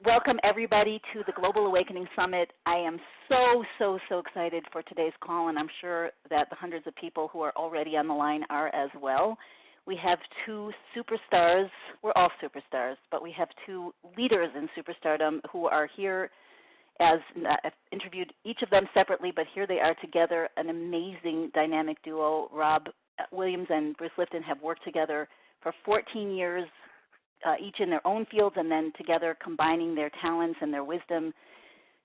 Welcome, everybody, to the Global Awakening Summit. I am so excited for today's call, and I'm sure that the hundreds of people who are already on the line are as well. We have two superstars. We're all superstars, but we have two leaders in superstardom who are here as I've interviewed each of them separately, but here they are together, an amazing dynamic duo. Rob Williams and Bruce Lipton have worked together for 14 years, each in their own fields, and then together combining their talents and their wisdom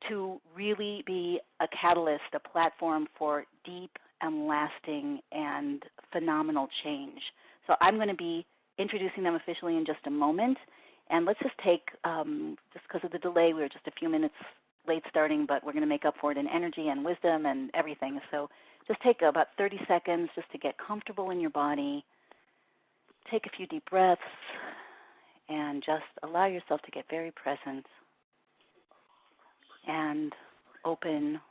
to really be a catalyst, a platform for deep and lasting and phenomenal change. So I'm going to be introducing them officially in just a moment. And let's just take, just because of the delay, we were just a few minutes late starting, but we're going to make up for it in energy and wisdom and everything. So just take about 30 seconds just to get comfortable in your body. Take a few deep breaths. And just allow yourself to get very present and open.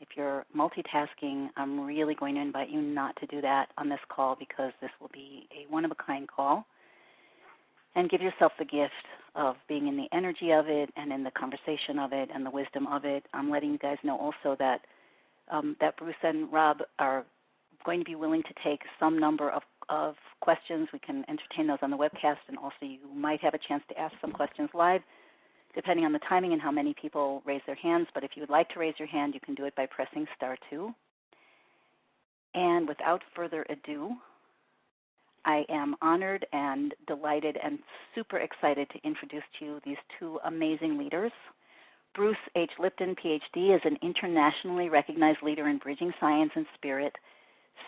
If you're multitasking, I'm really going to invite you not to do that on this call because this will be a one-of-a-kind call. And give yourself the gift of being in the energy of it and in the conversation of it and the wisdom of it. I'm letting you guys know also that that Bruce and Rob are going to be willing to take some number of questions. We can entertain those on the webcast, and also you might have a chance to ask some questions live, depending on the timing and how many people raise their hands. But if you would like to raise your hand, you can do it by pressing *2. And without further ado, I am honored and delighted and super excited to introduce to you these two amazing leaders. Bruce H. Lipton, PhD, is an internationally recognized leader in bridging science and spirit.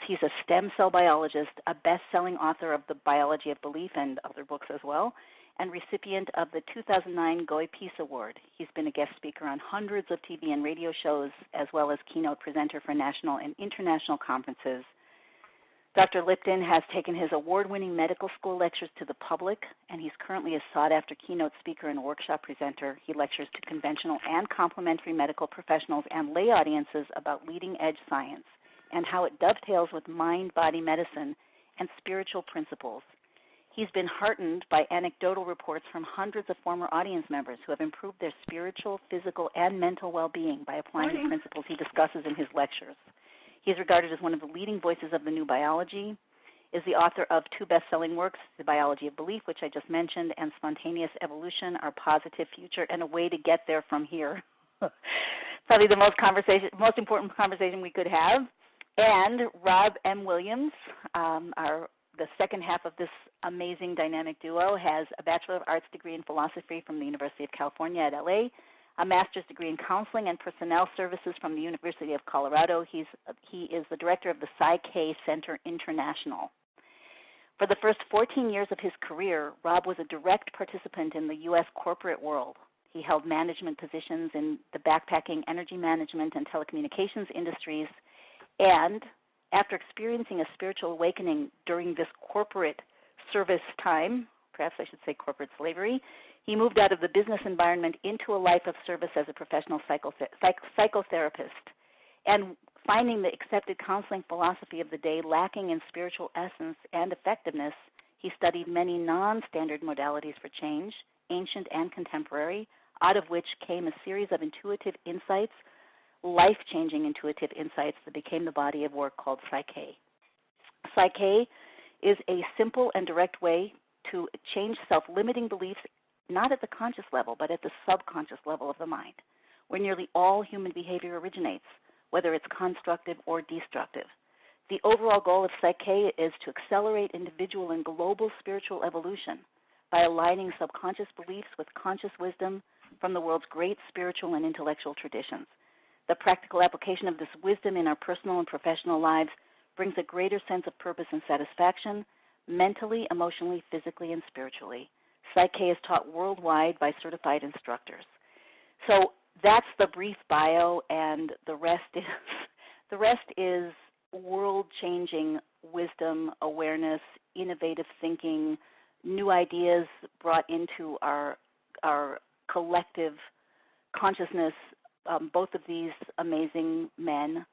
He's a stem cell biologist, a best-selling author of The Biology of Belief and other books as well, and recipient of the 2009 Goy Peace Award. He's been a guest speaker on hundreds of TV and radio shows, as well as keynote presenter for national and international conferences. Dr. Lipton has taken his award-winning medical school lectures to the public, and he's currently a sought-after keynote speaker and workshop presenter. He lectures to conventional and complementary medical professionals and lay audiences about leading-edge science and how it dovetails with mind-body medicine and spiritual principles. He's been heartened by anecdotal reports from hundreds of former audience members who have improved their spiritual, physical, and mental well-being by applying the principles he discusses in his lectures. He's regarded as one of the leading voices of the new biology, is the author of two best-selling works, The Biology of Belief, which I just mentioned, and Spontaneous Evolution, Our Positive Future, and a Way to Get There from Here. Probably the most important conversation we could have. And Rob M. Williams, the second half of this amazing dynamic duo, has a Bachelor of Arts degree in philosophy from the University of California at LA, a master's degree in counseling and personnel services from the University of Colorado. He is the director of the PSYCH-K Center International. For the first 14 years of his career, Rob was a direct participant in the U.S. corporate world. He held management positions in the backpacking, energy management, and telecommunications industries. And after experiencing a spiritual awakening during this corporate service time, perhaps I should say corporate slavery, he moved out of the business environment into a life of service as a professional psychotherapist. And finding the accepted counseling philosophy of the day lacking in spiritual essence and effectiveness, he studied many non-standard modalities for change, ancient and contemporary, out of which came a series of intuitive insights, life-changing intuitive insights that became the body of work called PSYCH-K. PSYCH-K is a simple and direct way to change self-limiting beliefs, not at the conscious level, but at the subconscious level of the mind, where nearly all human behavior originates, whether it's constructive or destructive. The overall goal of PSYCH-K is to accelerate individual and global spiritual evolution by aligning subconscious beliefs with conscious wisdom from the world's great spiritual and intellectual traditions. The practical application of this wisdom in our personal and professional lives brings a greater sense of purpose and satisfaction, mentally, emotionally, physically, and spiritually. PSYCH-K is taught worldwide by certified instructors. So that's the brief bio, and the rest is world-changing wisdom, awareness, innovative thinking, new ideas brought into our collective consciousness. Both of these amazing men,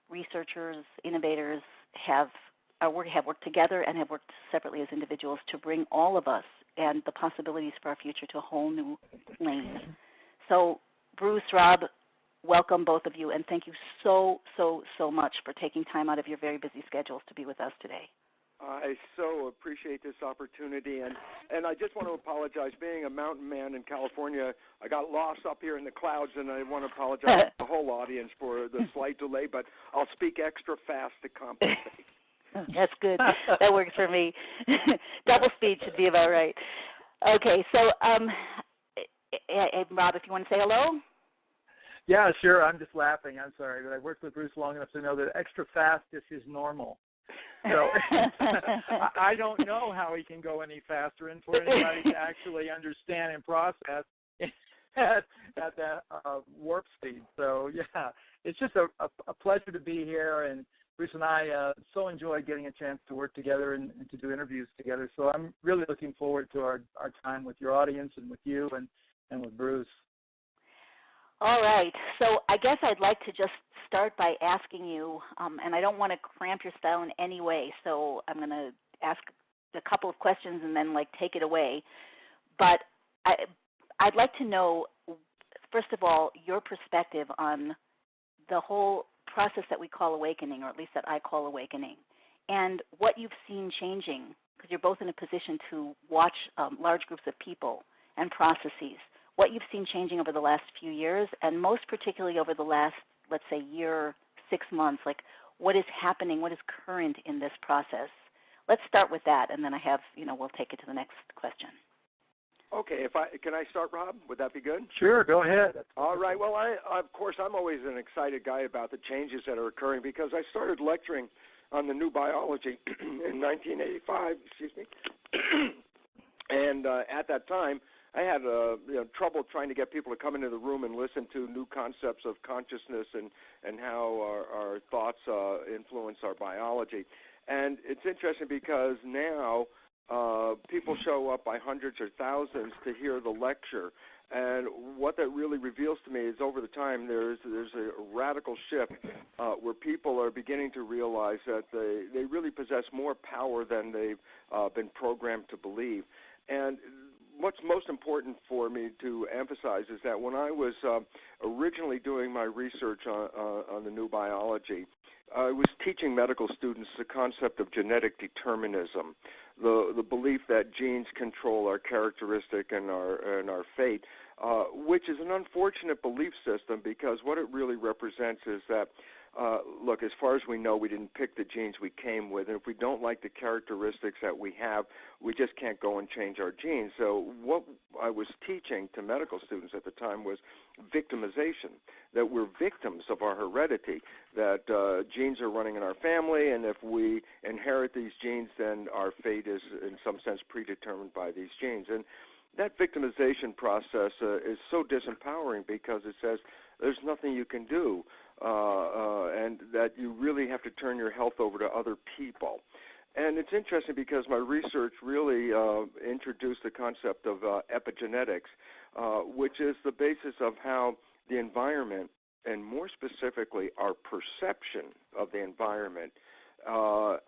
researchers, innovators, have worked together and have worked separately as individuals to bring all of us and the possibilities for our future to a whole new lane. So, Bruce, Rob, welcome both of you, and thank you so much for taking time out of your very busy schedules to be with us today. I so appreciate this opportunity, and I just want to apologize. Being a mountain man in California, I got lost up here in the clouds, and I want to apologize to the whole audience for the slight delay, but I'll speak extra fast to compensate. That's good. That works for me. Double speed should be about right. Okay, so Rob, if you want to say hello. Yeah, sure. I'm just laughing. I'm sorry, but I've worked with Bruce long enough to know that extra fast is his normal. So I don't know how he can go any faster, and for anybody to actually understand and process at that warp speed. So yeah, it's just a pleasure to be here, and Bruce and I so enjoy getting a chance to work together and to do interviews together. So I'm really looking forward to our time with your audience and with you and with Bruce. All right. So I guess I'd like to just start by asking you, and I don't want to cramp your style in any way, so I'm going to ask a couple of questions and then, take it away. But I'd like to know, first of all, your perspective on the whole process that we call awakening, or at least that I call awakening, and what you've seen changing, because you're both in a position to watch large groups of people and processes, what you've seen changing over the last few years, and most particularly over the last, let's say, year, 6 months, what is happening, what is current in this process. Let's start with that, and then we'll take it to the next question. Okay, can I start, Rob? Would that be good? Sure, go ahead. All right. Well, of course, I'm always an excited guy about the changes that are occurring because I started lecturing on the new biology in 1985, excuse me, and at that time, I had trouble trying to get people to come into the room and listen to new concepts of consciousness and how our thoughts influence our biology. And it's interesting because now people show up by hundreds or thousands to hear the lecture. And what that really reveals to me is over the time there's a radical shift where people are beginning to realize that they really possess more power than they've been programmed to believe. And what's most important for me to emphasize is that when I was originally doing my research on the new biology, I was teaching medical students the concept of genetic determinism, the belief that genes control our characteristic and our fate, which is an unfortunate belief system because what it really represents is that look, as far as we know, we didn't pick the genes we came with, and if we don't like the characteristics that we have, we just can't go and change our genes. So what I was teaching to medical students at the time was victimization, that we're victims of our heredity, that genes are running in our family, and if we inherit these genes, then our fate is in some sense predetermined by these genes. And that victimization process is so disempowering because it says there's nothing you can do. And that you really have to turn your health over to other people. And it's interesting because my research really introduced the concept of epigenetics, which is the basis of how the environment, and more specifically our perception of the environment,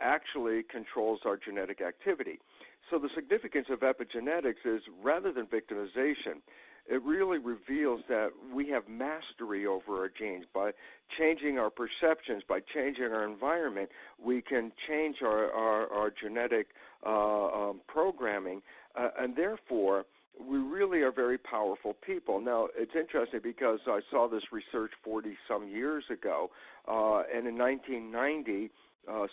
actually controls our genetic activity. So the significance of epigenetics is rather than victimization, it really reveals that we have mastery over our genes. By changing our perceptions, by changing our environment, we can change our genetic programming, and therefore we really are very powerful people. Now, it's interesting because I saw this research 40-some years ago, and in 1990,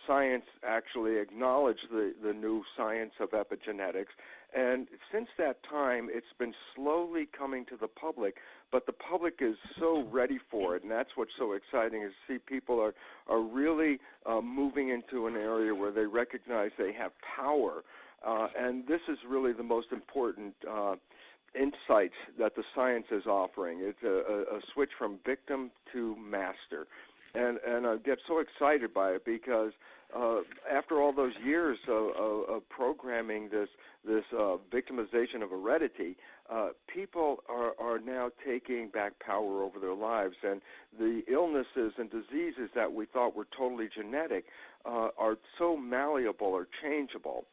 science actually acknowledged the new science of epigenetics. And since that time, it's been slowly coming to the public, but the public is so ready for it, and that's what's so exciting is to see people are really moving into an area where they recognize they have power. And this is really the most important insights that the science is offering. It's a switch from victim to master. And I get so excited by it because after all those years of programming this victimization of heredity, people are now taking back power over their lives. And the illnesses and diseases that we thought were totally genetic are so malleable or changeable.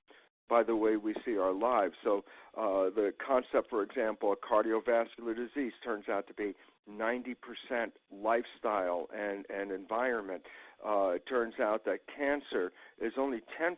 by the way we see our lives. So the concept, for example, of cardiovascular disease turns out to be 90% lifestyle and environment. It turns out that cancer is only 10%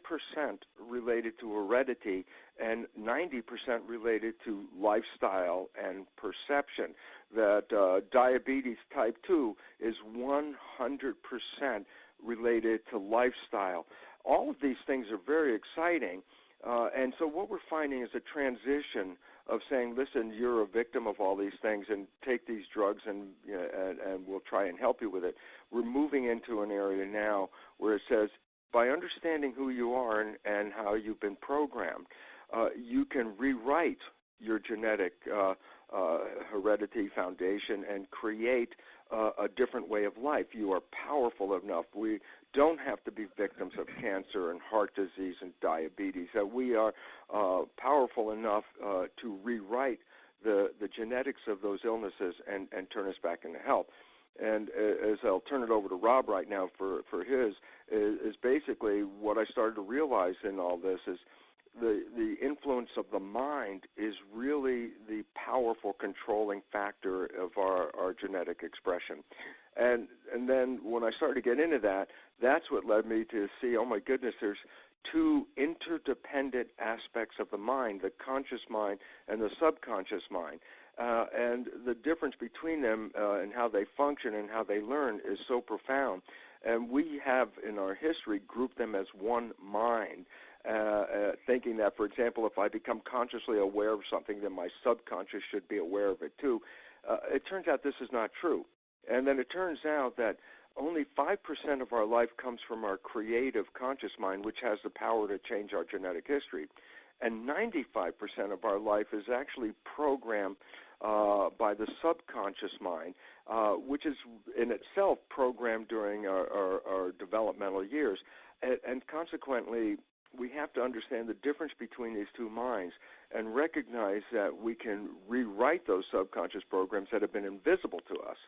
related to heredity and 90% related to lifestyle and perception. That diabetes type 2 is 100% related to lifestyle. All of these things are very exciting. And so what we're finding is a transition of saying, listen, you're a victim of all these things and take these drugs and we'll try and help you with it. We're moving into an area now where it says, by understanding who you are and how you've been programmed, you can rewrite your genetic heredity foundation and create a different way of life. You are powerful enough. We don't have to be victims of cancer and heart disease and diabetes. We are powerful enough to rewrite the genetics of those illnesses and turn us back into health. And as I'll turn it over to Rob right now for his, is basically what I started to realize in all this is the influence of the mind is really the powerful controlling factor of our genetic expression. And then when I started to get into that, that's what led me to see, oh my goodness, there's two interdependent aspects of the mind, the conscious mind and the subconscious mind. And the difference between them and how they function and how they learn is so profound. And we have in our history grouped them as one mind. Thinking that, for example, if I become consciously aware of something, then my subconscious should be aware of it too. It turns out this is not true. And then it turns out that only 5% of our life comes from our creative conscious mind, which has the power to change our genetic history. And 95% of our life is actually programmed by the subconscious mind, which is in itself programmed during our developmental years. And consequently, we have to understand the difference between these two minds and recognize that we can rewrite those subconscious programs that have been invisible to us,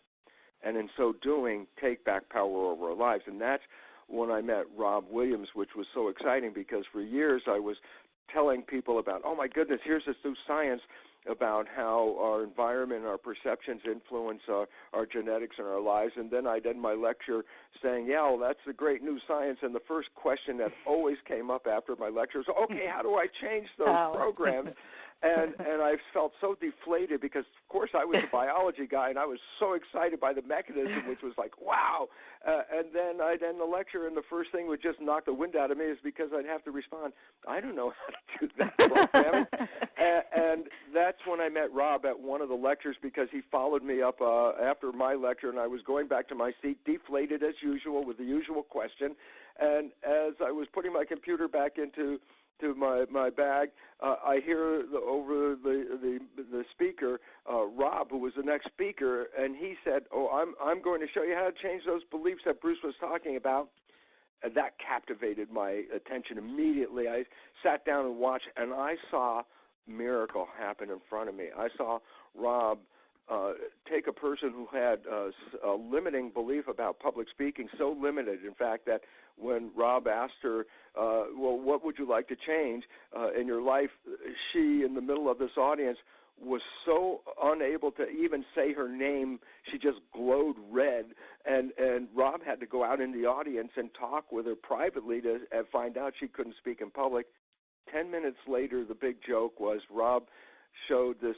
and in so doing, take back power over our lives. And that's when I met Rob Williams, which was so exciting because for years I was telling people about, oh my goodness, here's this new science about how our environment and our perceptions influence our genetics and our lives. And then I'd end my lecture saying, yeah, well, that's the great new science. And the first question that always came up after my lecture was, okay, how do I change those programs? And I felt so deflated because, of course, I was a biology guy, and I was so excited by the mechanism, which was like, wow. And then I'd end the lecture, and the first thing would just knock the wind out of me is because I'd have to respond, I don't know how to do that programming. And that's when I met Rob at one of the lectures because he followed me up after my lecture, and I was going back to my seat, deflated as usual with the usual question. And as I was putting my computer back into my bag, I hear over the speaker, Rob, who was the next speaker, and he said, oh, I'm going to show you how to change those beliefs that Bruce was talking about. And that captivated my attention immediately. I sat down and watched, and I saw a miracle happen in front of me. I saw Rob take a person who had a limiting belief about public speaking, so limited, in fact, that when Rob asked her, well, what would you like to change in your life, she, in the middle of this audience, was so unable to even say her name. She just glowed red, and Rob had to go out in the audience and talk with her privately to find out she couldn't speak in public. 10 minutes later, the big joke was Rob showed this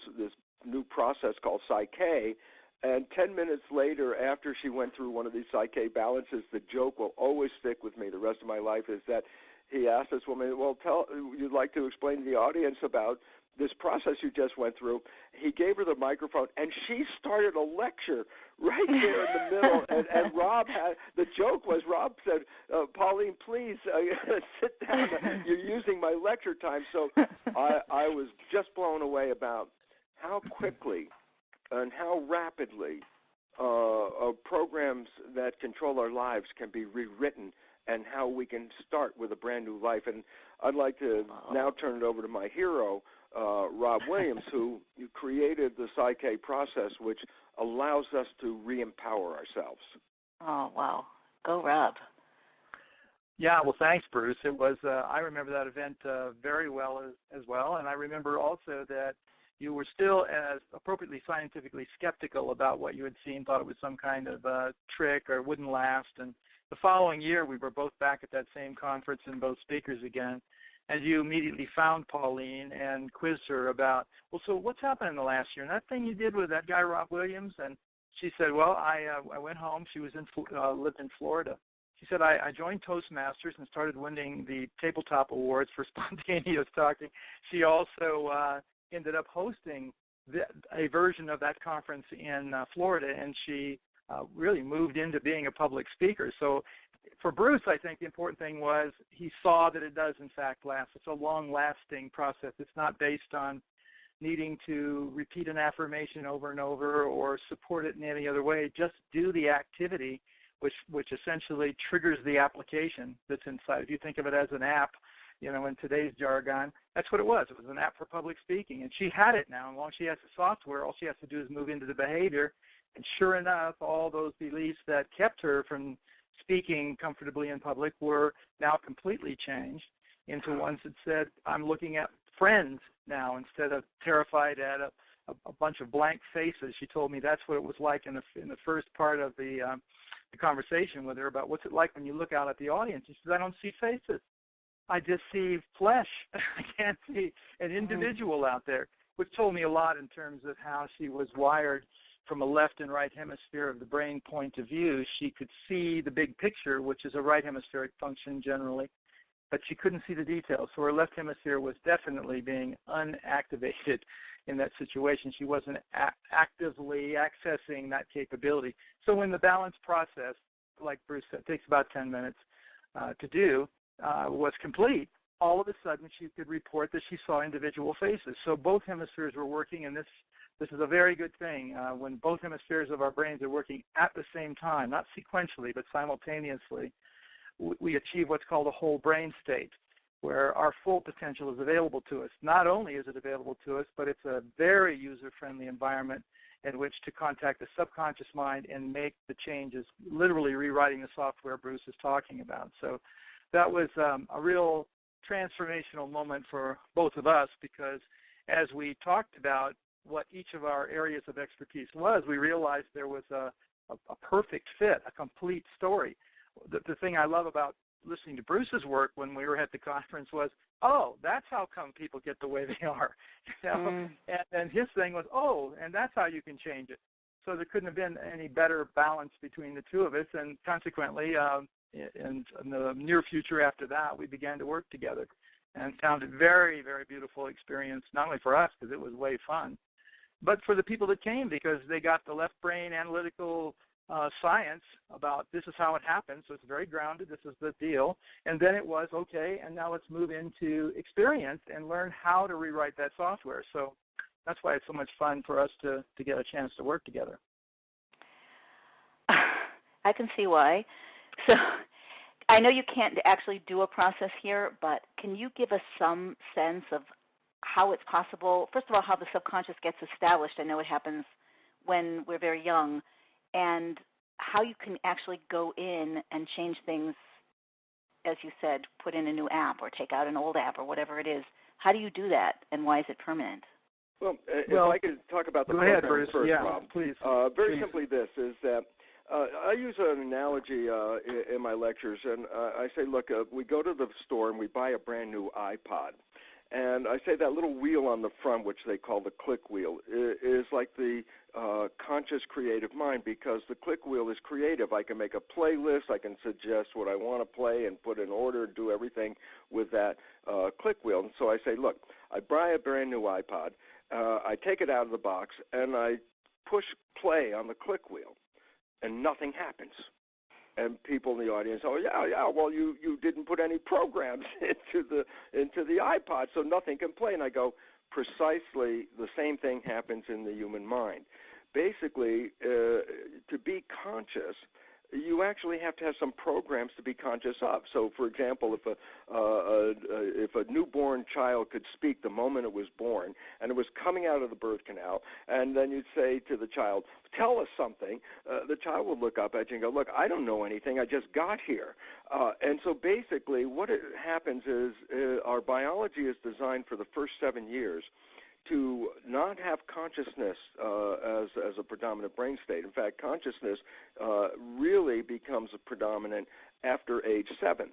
new process called PSYCH-K, and 10 minutes later, after she went through one of these PSYCH-K balances, the joke will always stick with me the rest of my life is that he asked this woman, well, you'd like to explain to the audience about this process you just went through. He gave her the microphone, and she started a lecture right there in the middle. And Rob the joke was, Rob said, Pauline, please sit down. You're using my lecture time. So I was just blown away about how quickly and how rapidly programs that control our lives can be rewritten and how we can start with a brand new life. And I'd like to now turn it over to my hero, Rob Williams, who created the PSYCH-K process, which allows us to re-empower ourselves. Oh, wow. Go, Rob. Yeah, well, thanks, Bruce. It was, I remember that event very well as well, and I remember also that you were still as appropriately scientifically skeptical about what you had seen, thought it was some kind of trick or wouldn't last. And the following year, we were both back at that same conference and both speakers again, and you immediately found Pauline and quizzed her about, well, so what's happened in the last year? And that thing you did with that guy, Rob Williams? And she said, well, I went home. She was lived in Florida. She said, I joined Toastmasters and started winning the tabletop awards for spontaneous talking. She also ended up hosting a version of that conference in Florida, and she really moved into being a public speaker. So for Bruce, I think the important thing was he saw that it does, in fact, last. It's a long-lasting process. It's not based on needing to repeat an affirmation over and over or support it in any other way. Just do the activity, which essentially triggers the application that's inside. If you think of it as an app, in today's jargon, that's what it was. It was an app for public speaking, and she had it now. And once she has the software, all she has to do is move into the behavior, and sure enough, all those beliefs that kept her from speaking comfortably in public were now completely changed into ones that said, I'm looking at friends now instead of terrified at a bunch of blank faces. She told me that's what it was like in the first part of the conversation with her about what's it like when you look out at the audience. She says, I don't see faces. I just see flesh. I can't see an individual out there, which told me a lot in terms of how she was wired from a left and right hemisphere of the brain point of view. She could see the big picture, which is a right hemispheric function generally, but she couldn't see the details. So her left hemisphere was definitely being unactivated in that situation. She wasn't actively accessing that capability. So in the balance process, like Bruce said, it takes about 10 minutes to do, was complete, all of a sudden she could report that she saw individual faces. So both hemispheres were working, and this is a very good thing. When both hemispheres of our brains are working at the same time, not sequentially, but simultaneously, we achieve what's called a whole brain state, where our full potential is available to us. Not only is it available to us, but it's a very user-friendly environment in which to contact the subconscious mind and make the changes, literally rewriting the software Bruce is talking about. So that was a real transformational moment for both of us, because as we talked about what each of our areas of expertise was, we realized there was a perfect fit, a complete story. The thing I love about listening to Bruce's work when we were at the conference was, oh, that's how come people get the way they are. And his thing was, oh, and that's how you can change it. So there couldn't have been any better balance between the two of us, and consequently, in the near future after that, we began to work together and found it very, very beautiful experience, not only for us because it was way fun, but for the people that came because they got the left brain analytical science about this is how it happens. So it's very grounded. This is the deal. And then it was, okay, and now let's move into experience and learn how to rewrite that software. So that's why it's so much fun for us to get a chance to work together. I can see why. So I know you can't actually do a process here, but can you give us some sense of how it's possible, first of all, how the subconscious gets established? I know it happens when we're very young, and how you can actually go in and change things, as you said, put in a new app or take out an old app or whatever it is. How do you do that, and why is it permanent? Well, if I could talk about the program first, Rob. Please. Very simply, this is that I use an analogy in my lectures, and I say, look, we go to the store and we buy a brand new iPod. And I say that little wheel on the front, which they call the click wheel, is like the conscious creative mind, because the click wheel is creative. I can make a playlist. I can suggest what I want to play and put in order, do everything with that click wheel. And so I say, look, I buy a brand new iPod. I take it out of the box, and I push play on the click wheel, and nothing happens. And people in the audience, oh yeah, well you didn't put any programs into the iPod, so nothing can play. And I go, precisely the same thing happens in the human mind. Basically, to be conscious, you actually have to have some programs to be conscious of. So, for example, if a newborn child could speak the moment it was born and it was coming out of the birth canal, and then you'd say to the child, tell us something, the child would look up at you and go, look, I don't know anything, I just got here. And so basically what happens is our biology is designed for the first 7 years to not have consciousness as a predominant brain state. In fact, consciousness really becomes predominant after age 7.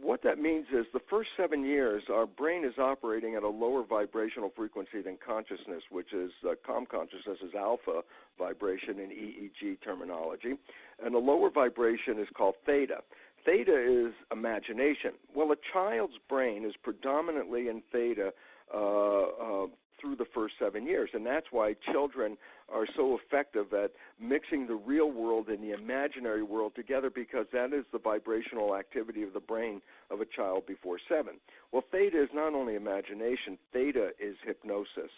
What that means is the first 7 years, our brain is operating at a lower vibrational frequency than consciousness, which is calm consciousness is alpha vibration in EEG terminology, and the lower vibration is called theta. Theta is imagination. Well, a child's brain is predominantly in theta through the first 7 years, and that's why children are so effective at mixing the real world and the imaginary world together, because that is the vibrational activity of the brain of a child before 7. Well, theta is not only imagination, theta is hypnosis.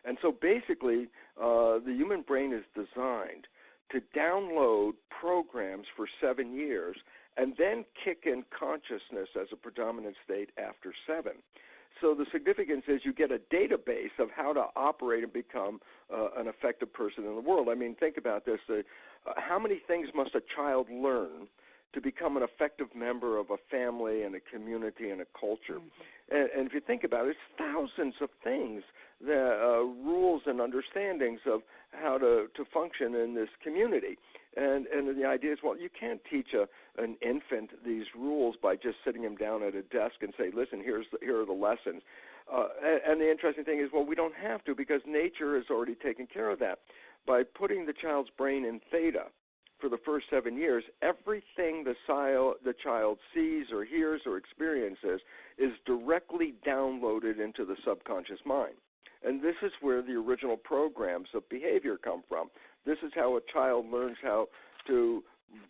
And so basically, the human brain is designed to download programs for 7 years and then kick in consciousness as a predominant state after 7. So the significance is you get a database of how to operate and become an effective person in the world. I mean, think about this. How many things must a child learn to become an effective member of a family and a community and a culture? Mm-hmm. And if you think about it, it's thousands of things, rules and understandings of how to function in this community. And the idea is, well, you can't teach an infant these rules by just sitting him down at a desk and say, listen, here are the lessons. And the interesting thing is, well, we don't have to, because nature has already taken care of that. By putting the child's brain in theta for the first 7 years, everything the child sees or hears or experiences is directly downloaded into the subconscious mind. And this is where the original programs of behavior come from. This is how a child learns how to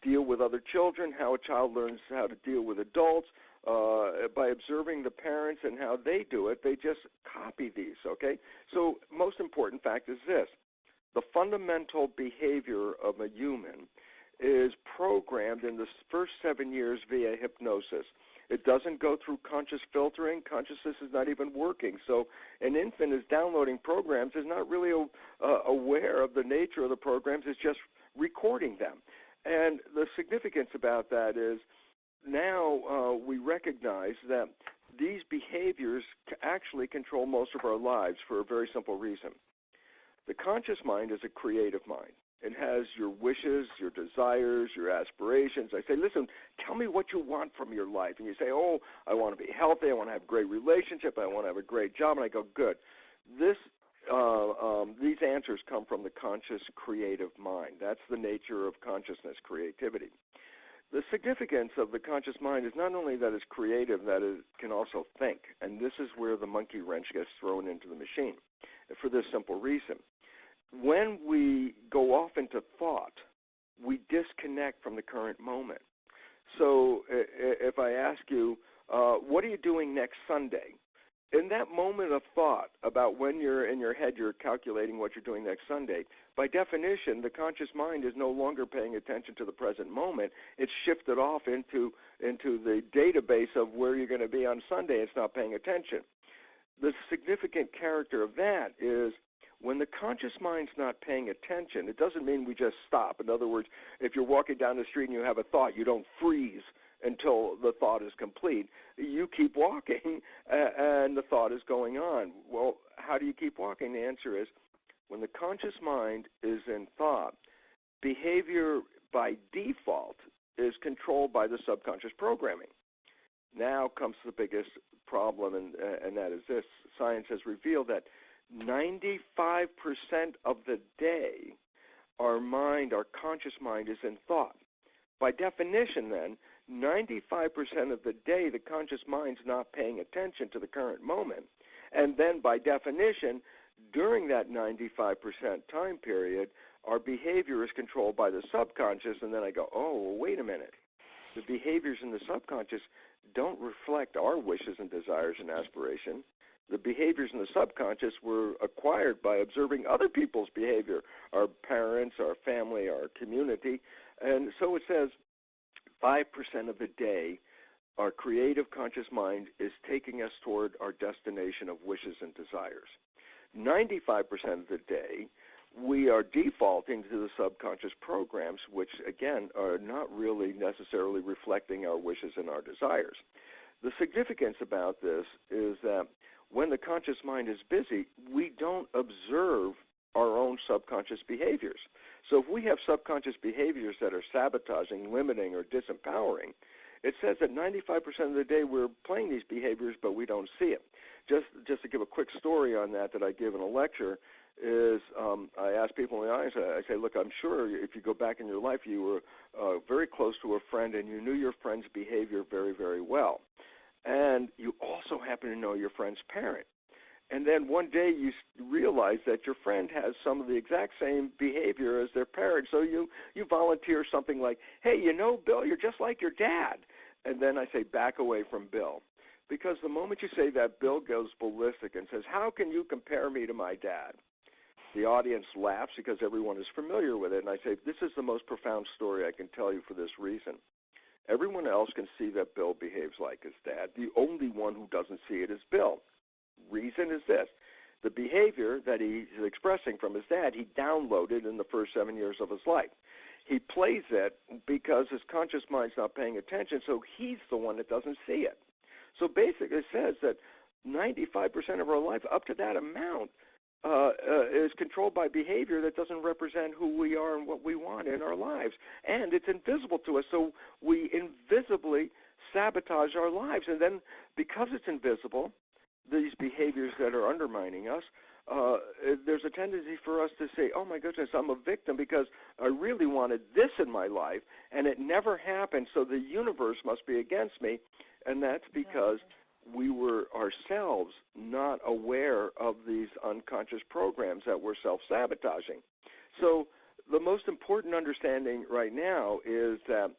deal with other children, how a child learns how to deal with adults, by observing the parents and how they do it. They just copy these, okay? So most important fact is this. The fundamental behavior of a human is programmed in the first 7 years via hypnosis. It doesn't go through conscious filtering. Consciousness is not even working. So an infant is downloading programs, is not really aware of the nature of the programs, it's just recording them. And the significance about that is now we recognize that these behaviors actually control most of our lives for a very simple reason. The conscious mind is a creative mind. It has your wishes, your desires, your aspirations. I say, listen, tell me what you want from your life. And you say, oh, I want to be healthy, I want to have a great relationship, I want to have a great job. And I go, good. These answers come from the conscious creative mind. That's the nature of consciousness, creativity. The significance of the conscious mind is not only that it's creative, that it can also think. And this is where the monkey wrench gets thrown into the machine, for this simple reason. When we go off into thought, we disconnect from the current moment. So if I ask you, what are you doing next Sunday? In that moment of thought about when you're in your head, you're calculating what you're doing next Sunday, by definition, the conscious mind is no longer paying attention to the present moment. It's shifted off into the database of where you're going to be on Sunday. It's not paying attention. The significant character of that is when the conscious mind's not paying attention, it doesn't mean we just stop. In other words, if you're walking down the street and you have a thought, you don't freeze until the thought is complete. You keep walking, and the thought is going on. Well, how do you keep walking? The answer is, when the conscious mind is in thought, behavior by default is controlled by the subconscious programming. Now comes the biggest problem, and that is this. Science has revealed that 95% of the day, our conscious mind is in thought. By definition, then, 95% of the day, the conscious mind's not paying attention to the current moment. And then, by definition, during that 95% time period, our behavior is controlled by the subconscious. And then I go, oh, well, wait a minute. The behaviors in the subconscious don't reflect our wishes and desires and aspirations. The behaviors in the subconscious were acquired by observing other people's behavior, our parents, our family, our community. And so it says 5% of the day, our creative conscious mind is taking us toward our destination of wishes and desires. 95% of the day, we are defaulting to the subconscious programs, which, again, are not really necessarily reflecting our wishes and our desires. The significance about this is that when the conscious mind is busy, we don't observe our own subconscious behaviors. So if we have subconscious behaviors that are sabotaging, limiting, or disempowering, it says that 95% of the day we're playing these behaviors, but we don't see it. Just to give a quick story on that I give in a lecture is I ask people in the audience, I say, look, I'm sure if you go back in your life, you were very close to a friend and you knew your friend's behavior very, very well. And you also happen to know your friend's parent. And then one day you realize that your friend has some of the exact same behavior as their parent. So you volunteer something like, hey, you know, Bill, you're just like your dad. And then I say, back away from Bill. Because the moment you say that, Bill goes ballistic and says, how can you compare me to my dad? The audience laughs because everyone is familiar with it. And I say, this is the most profound story I can tell you for this reason. Everyone else can see that Bill behaves like his dad. The only one who doesn't see it is Bill. Reason is this. The behavior that he's expressing from his dad, he downloaded in the first 7 years of his life. He plays it because his conscious mind's not paying attention, so he's the one that doesn't see it. So basically it says that 95% of our life, up to that amount, is controlled by behavior that doesn't represent who we are and what we want in our lives. And it's invisible to us, so we invisibly sabotage our lives. And then because it's invisible, these behaviors that are undermining us, there's a tendency for us to say, oh, my goodness, I'm a victim because I really wanted this in my life, and it never happened, so the universe must be against me. And that's because we were ourselves not aware of these unconscious programs that were self-sabotaging. So the most important understanding right now is that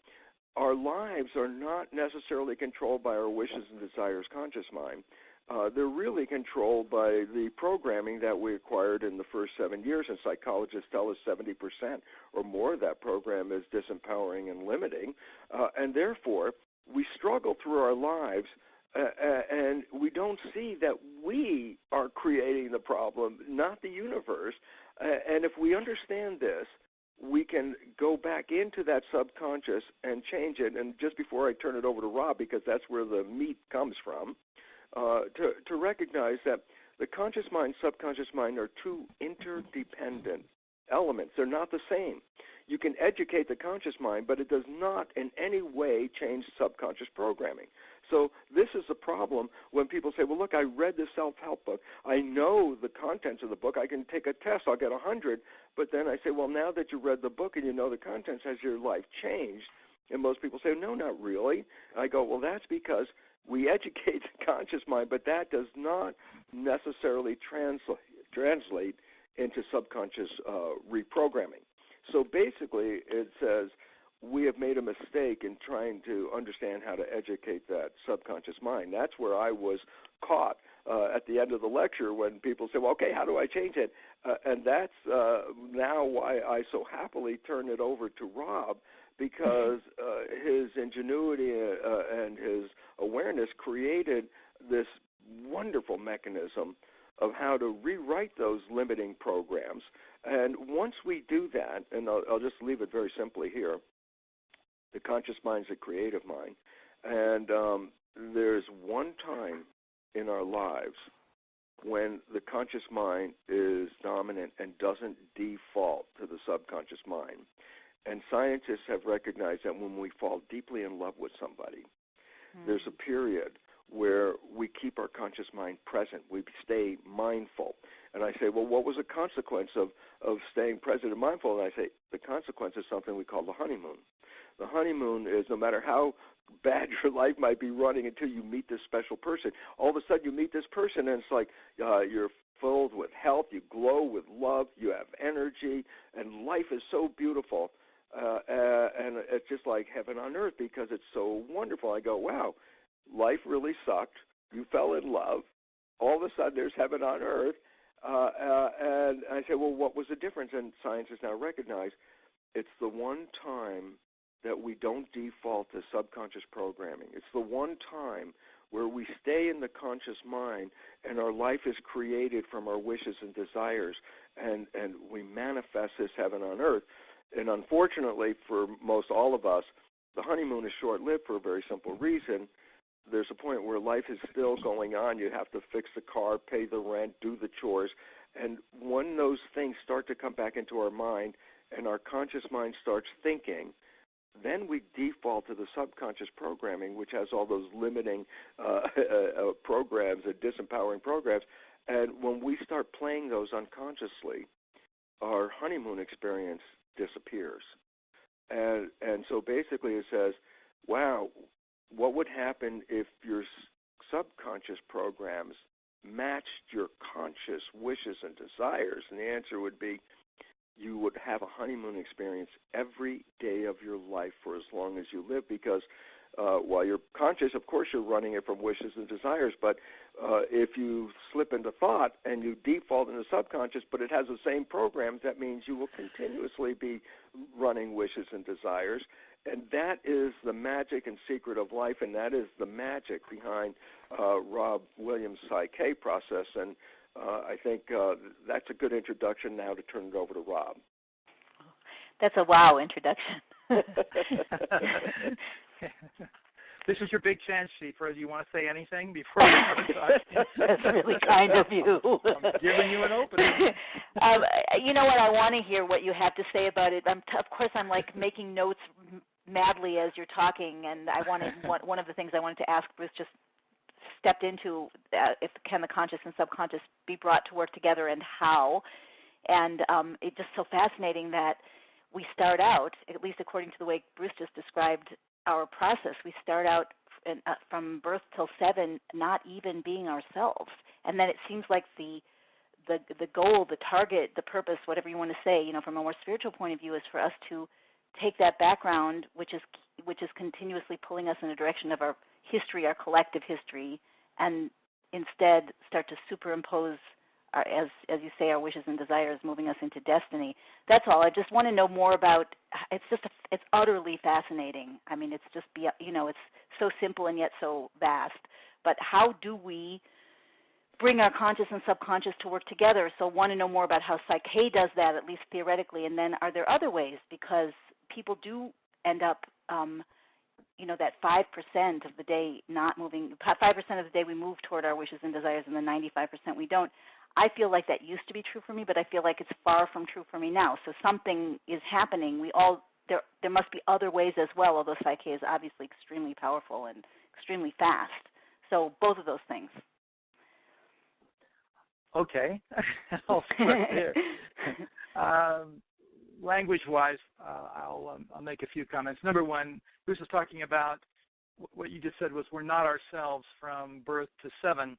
our lives are not necessarily controlled by our wishes and desires conscious mind. They're really controlled by the programming that we acquired in the first 7 years, and psychologists tell us 70% or more of that program is disempowering and limiting, and therefore we struggle through our lives and we don't see that we are creating the problem, not the universe. And if we understand this, we can go back into that subconscious and change it. And just before I turn it over to Rob, because that's where the meat comes from, to recognize that the conscious mind, subconscious mind are two interdependent elements. They're not the same. You can educate the conscious mind, but it does not in any way change subconscious programming. So this is a problem when people say, well, look, I read this self-help book. I know the contents of the book. I can take a test. I'll get 100. But then I say, well, now that you read the book and you know the contents, has your life changed? And most people say, no, not really. I go, well, that's because we educate the conscious mind, but that does not necessarily translate into subconscious reprogramming. So basically it says we have made a mistake in trying to understand how to educate that subconscious mind. That's where I was caught at the end of the lecture when people say, well, okay, how do I change it? And that's now why I so happily turn it over to Rob, because his ingenuity and his awareness created this wonderful mechanism of how to rewrite those limiting programs. And once we do that, and I'll just leave it very simply here, the conscious mind is a creative mind, and there's one time in our lives when the conscious mind is dominant and doesn't default to the subconscious mind. And scientists have recognized that when we fall deeply in love with somebody, there's a period where we keep our conscious mind present. We stay mindful. And I say, well, what was the consequence of staying present and mindful? And I say, the consequence is something we call the honeymoon. The honeymoon is no matter how bad your life might be running until you meet this special person. All of a sudden you meet this person and it's like you're filled with health, you glow with love, you have energy, and life is so beautiful. And it's just like heaven on earth because it's so wonderful. I go, wow, life really sucked. You fell in love. All of a sudden there's heaven on earth. And I say, well, what was the difference? And science has now recognized it's the one time that we don't default to subconscious programming. It's the one time where we stay in the conscious mind and our life is created from our wishes and desires, and we manifest this heaven on earth. And unfortunately, for most all of us, the honeymoon is short-lived for a very simple reason. There's a point where life is still going on. You have to fix the car, pay the rent, do the chores. And when those things start to come back into our mind and our conscious mind starts thinking, then we default to the subconscious programming, which has all those limiting programs and disempowering programs. And when we start playing those unconsciously, our honeymoon experience disappears. And so basically it says, wow, what would happen if your subconscious programs matched your conscious wishes and desires? And the answer would be, you would have a honeymoon experience every day of your life for as long as you live, because while you're conscious, of course you're running it from wishes and desires, but if you slip into thought and you default into subconscious, but it has the same programs, that means you will continuously be running wishes and desires. And that is the magic and secret of life, and that is the magic behind Rob Williams' PSYCH-K process. And I think that's a good introduction now to turn it over to Rob. That's a wow introduction. This is your big chance, Shifra. Do you want to say anything before we start talking? That's really kind of you. I'm giving you an opening. You know what? I want to hear what you have to say about it. Of course, I'm like making notes madly as you're talking, and one of the things I wanted to ask Bruce just stepped into, if can the conscious and subconscious be brought to work together, and how. And it's just so fascinating that we start out, at least according to the way Bruce just described our process, we start out from birth till 7 not even being ourselves. And then it seems like the goal, the target, the purpose, whatever you want to say, from a more spiritual point of view, is for us to take that background, which is continuously pulling us in the direction of our history, our collective history, and instead start to superimpose, as you say, our wishes and desires, moving us into destiny. That's all. I just want to know more about. It's utterly fascinating. I mean, it's just it's so simple and yet so vast. But how do we bring our conscious and subconscious to work together? So I want to know more about how PSYCH-K does that, at least theoretically. And then are there other ways? Because people do end up, that 5% of the day not moving, 5% of the day we move toward our wishes and desires, and the 95% we don't. I feel like that used to be true for me, but I feel like it's far from true for me now. So something is happening. There must be other ways as well, although PSYCH-K is obviously extremely powerful and extremely fast. So both of those things. Okay. I'll start there. Language-wise, I'll make a few comments. Number one, Bruce was talking about what you just said was we're not ourselves from birth to 7.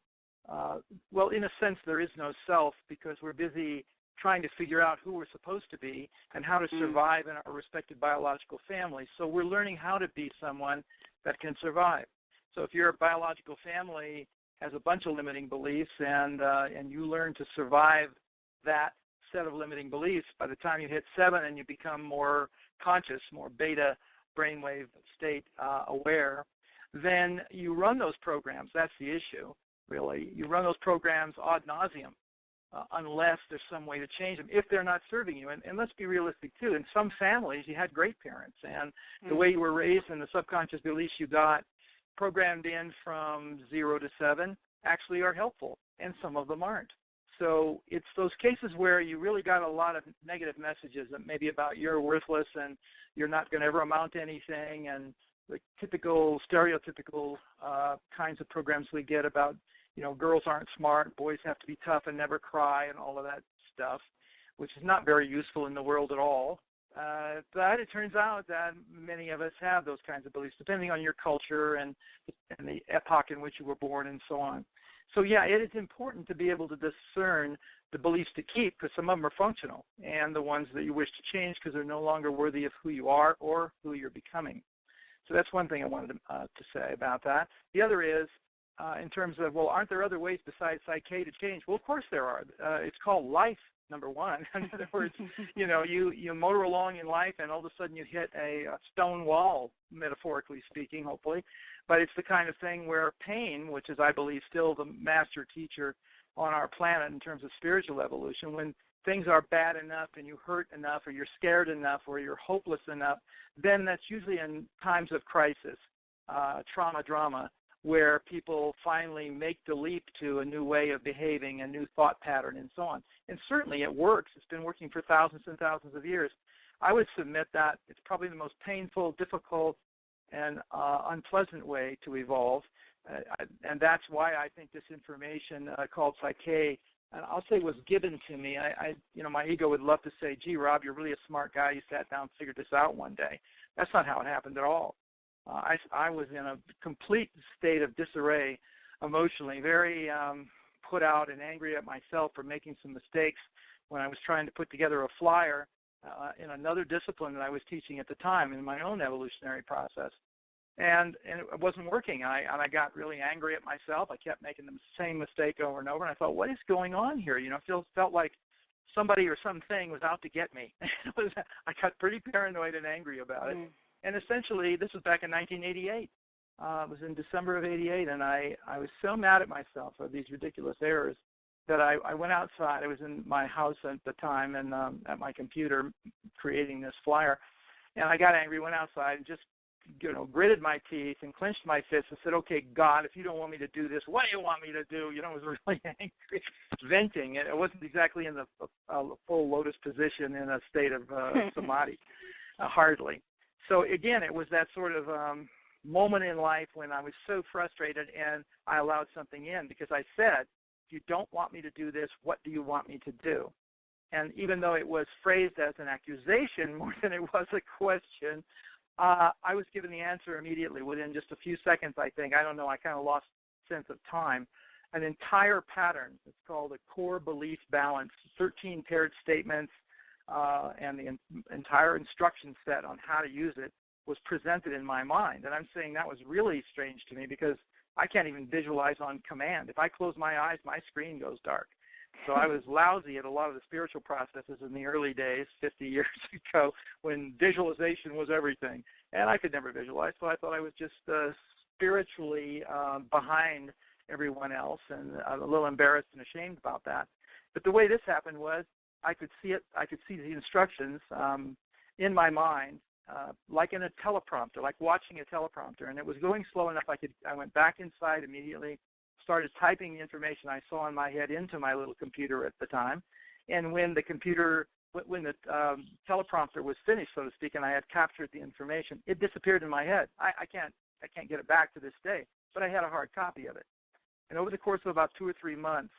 Well, in a sense, there is no self because we're busy trying to figure out who we're supposed to be and how to survive in our respective biological families. So we're learning how to be someone that can survive. So if your biological family has a bunch of limiting beliefs and you learn to survive that set of limiting beliefs, by the time you hit 7 and you become more conscious, more beta brainwave state aware, then you run those programs. That's the issue, really. You run those programs ad nauseum unless there's some way to change them, if they're not serving you. And let's be realistic, too. In some families, you had great parents, and the way you were raised and the subconscious beliefs you got programmed in from 0 to 7 actually are helpful, and some of them aren't. So it's those cases where you really got a lot of negative messages that maybe about you're worthless and you're not going to ever amount to anything, and the typical, stereotypical kinds of programs we get about, girls aren't smart, boys have to be tough and never cry, and all of that stuff, which is not very useful in the world at all. But it turns out that many of us have those kinds of beliefs, depending on your culture and the epoch in which you were born and so on. So, yeah, it is important to be able to discern the beliefs to keep, because some of them are functional, and the ones that you wish to change because they're no longer worthy of who you are or who you're becoming. So that's one thing I wanted to say about that. The other is in terms of, well, aren't there other ways besides PSYCH-K to change? Well, of course there are. It's called life, number one. In other words, you motor along in life, and all of a sudden you hit a stone wall, metaphorically speaking, hopefully. But it's the kind of thing where pain, which is, I believe, still the master teacher on our planet in terms of spiritual evolution, when things are bad enough and you hurt enough or you're scared enough or you're hopeless enough, then that's usually in times of crisis, trauma, drama, where people finally make the leap to a new way of behaving, a new thought pattern, and so on. And certainly it works. It's been working for thousands and thousands of years. I would submit that it's probably the most painful, difficult, and unpleasant way to evolve. And that's why I think this information called PSYCH-K, and I'll say was given to me. My ego would love to say, gee, Rob, you're really a smart guy. You sat down and figured this out one day. That's not how it happened at all. I was in a complete state of disarray emotionally, very put out and angry at myself for making some mistakes when I was trying to put together a flyer in another discipline that I was teaching at the time in my own evolutionary process. And it wasn't working. I got really angry at myself. I kept making the same mistake over and over, and I thought, what is going on here? It felt like somebody or something was out to get me. I got pretty paranoid and angry about it. And essentially, this was back in 1988. It was in December of 88, and I was so mad at myself for these ridiculous errors that I went outside. I was in my house at the time and at my computer creating this flyer. And I got angry, went outside, and just gritted my teeth and clenched my fists and said, okay, God, if you don't want me to do this, what do you want me to do? I was really angry, venting. It wasn't exactly in the full lotus position in a state of samadhi, hardly. So, again, it was that sort of moment in life when I was so frustrated and I allowed something in because I said, if you don't want me to do this, what do you want me to do? And even though it was phrased as an accusation more than it was a question, I was given the answer immediately within just a few seconds, I think. I don't know. I kind of lost sense of time. An entire pattern. It's called a core belief balance, 13 paired statements, and the entire instruction set on how to use it was presented in my mind. And I'm saying that was really strange to me because I can't even visualize on command. If I close my eyes, my screen goes dark. So I was lousy at a lot of the spiritual processes in the early days, 50 years ago, when visualization was everything. And I could never visualize, so I thought I was just spiritually behind everyone else, and I'm a little embarrassed and ashamed about that. But the way this happened was I could see it. I could see the instructions in my mind, like in a teleprompter, like watching a teleprompter, and it was going slow enough. I went back inside immediately, started typing the information I saw in my head into my little computer at the time, and when the teleprompter was finished, so to speak, and I had captured the information, it disappeared in my head. I can't get it back to this day, but I had a hard copy of it. And over the course of about 2 or 3 months,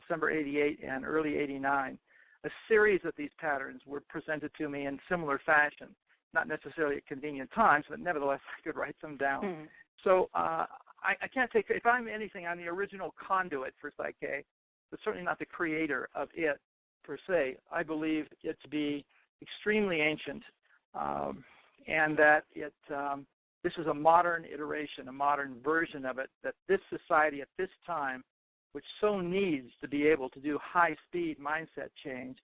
December 88 and early 89, a series of these patterns were presented to me in similar fashion, not necessarily at convenient times, but nevertheless I could write them down. Mm-hmm. So I can't take, if I'm anything, I'm the original conduit for PSYCH-K, but certainly not the creator of it per se. I believe it to be extremely ancient, and that this is a modern iteration, a modern version of it, that this society at this time, which so needs to be able to do high-speed mindset change,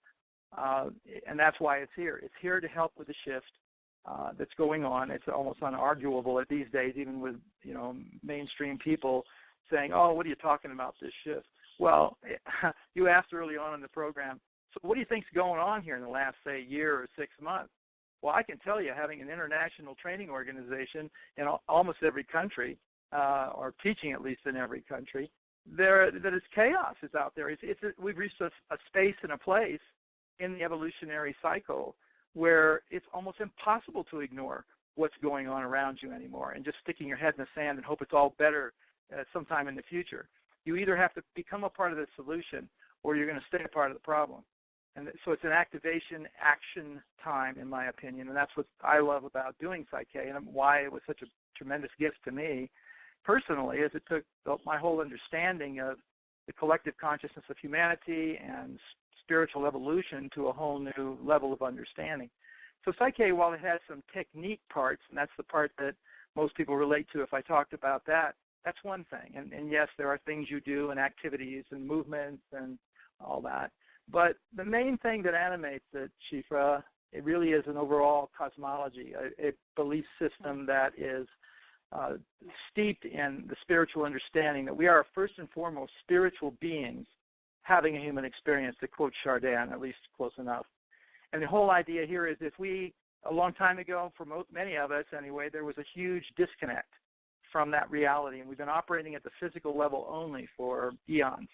and that's why it's here. It's here to help with the shift that's going on. It's almost unarguable at these days, even with mainstream people saying, "Oh, what are you talking about, this shift?" Well, you asked early on in the program, so what do you think's going on here in the last, say, year or 6 months? Well, I can tell you, having an international training organization in almost every country, or teaching at least in every country, that it's chaos is out there. We've reached a space and a place in the evolutionary cycle where it's almost impossible to ignore what's going on around you anymore and just sticking your head in the sand and hope it's all better sometime in the future. You either have to become a part of the solution or you're going to stay a part of the problem. And so it's an activation, action time, in my opinion, and that's what I love about doing PSYCH-K and why it was such a tremendous gift to me personally, is it took my whole understanding of the collective consciousness of humanity and spiritual evolution to a whole new level of understanding. So PSYCH-K, while it has some technique parts, and that's the part that most people relate to if I talked about that, That's one thing. And yes, there are things you do and activities and movements and all that. But the main thing that animates it, Shifra, it really is an overall cosmology, a belief system that is steeped in the spiritual understanding that we are first and foremost spiritual beings having a human experience, to quote Chardin, at least close enough. And the whole idea here is if we, a long time ago, for many of us anyway, there was a huge disconnect from that reality, and we've been operating at the physical level only for eons.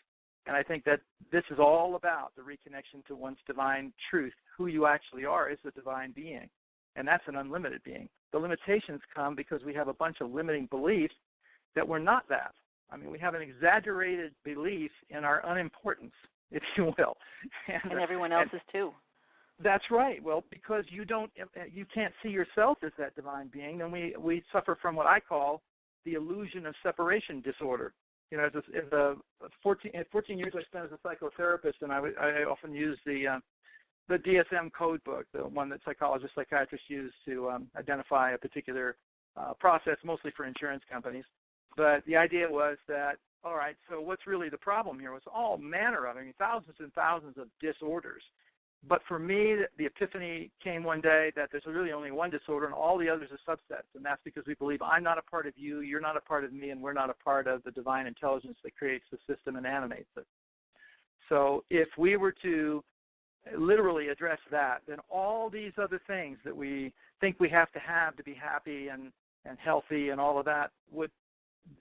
And I think that this is all about the reconnection to one's divine truth. Who you actually are is a divine being, and that's an unlimited being. The limitations come because we have a bunch of limiting beliefs that we're not that. I mean, we have an exaggerated belief in our unimportance, if you will. And everyone else's too. That's right. Well, because you can't see yourself as that divine being, then we suffer from what I call the illusion of separation disorder. You know, as 14 years I spent as a psychotherapist, and I often use the DSM code book, the one that psychologists, psychiatrists use to identify a particular process, mostly for insurance companies. But the idea was that, all right, so what's really the problem here? It was all manner of, thousands and thousands of disorders. But for me, the epiphany came one day that there's really only one disorder and all the others are subsets. And that's because we believe I'm not a part of you, you're not a part of me, and we're not a part of the divine intelligence that creates the system and animates it. So if we were to literally address that, then all these other things that we think we have to be happy and healthy and all of that would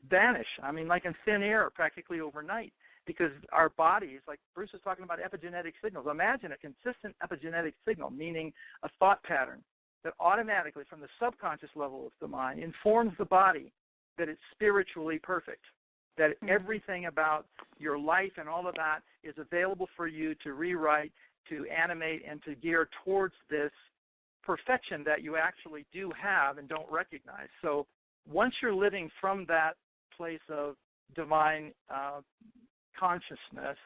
vanish. I mean, like in thin air, practically overnight. Because our bodies, like Bruce was talking about epigenetic signals, imagine a consistent epigenetic signal, meaning a thought pattern that automatically from the subconscious level of the mind informs the body that it's spiritually perfect, that everything about your life and all of that is available for you to rewrite, to animate, and to gear towards this perfection that you actually do have and don't recognize. So once you're living from that place of divine consciousness,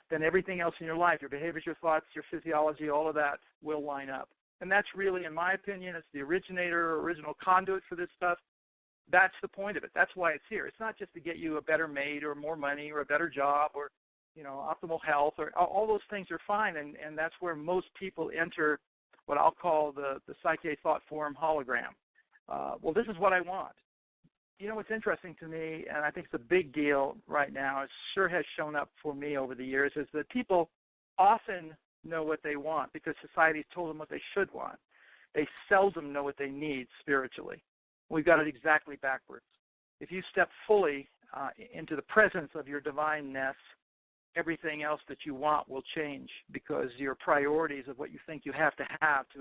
then everything else in your life, your behaviors, your thoughts, your physiology, all of that will line up. And that's really, in my opinion, it's the original conduit for this stuff. That's the point of it. That's why it's here. It's not just to get you a better mate or more money or a better job or, optimal health, or all those things are fine. And that's where most people enter what I'll call the PSYCH-K thought form hologram. Well, this is what I want. What's interesting to me, and I think it's a big deal right now, it sure has shown up for me over the years, is that people often know what they want because society's told them what they should want. They seldom know what they need spiritually. We've got it exactly backwards. If you step fully into the presence of your divineness, everything else that you want will change because your priorities of what you think you have to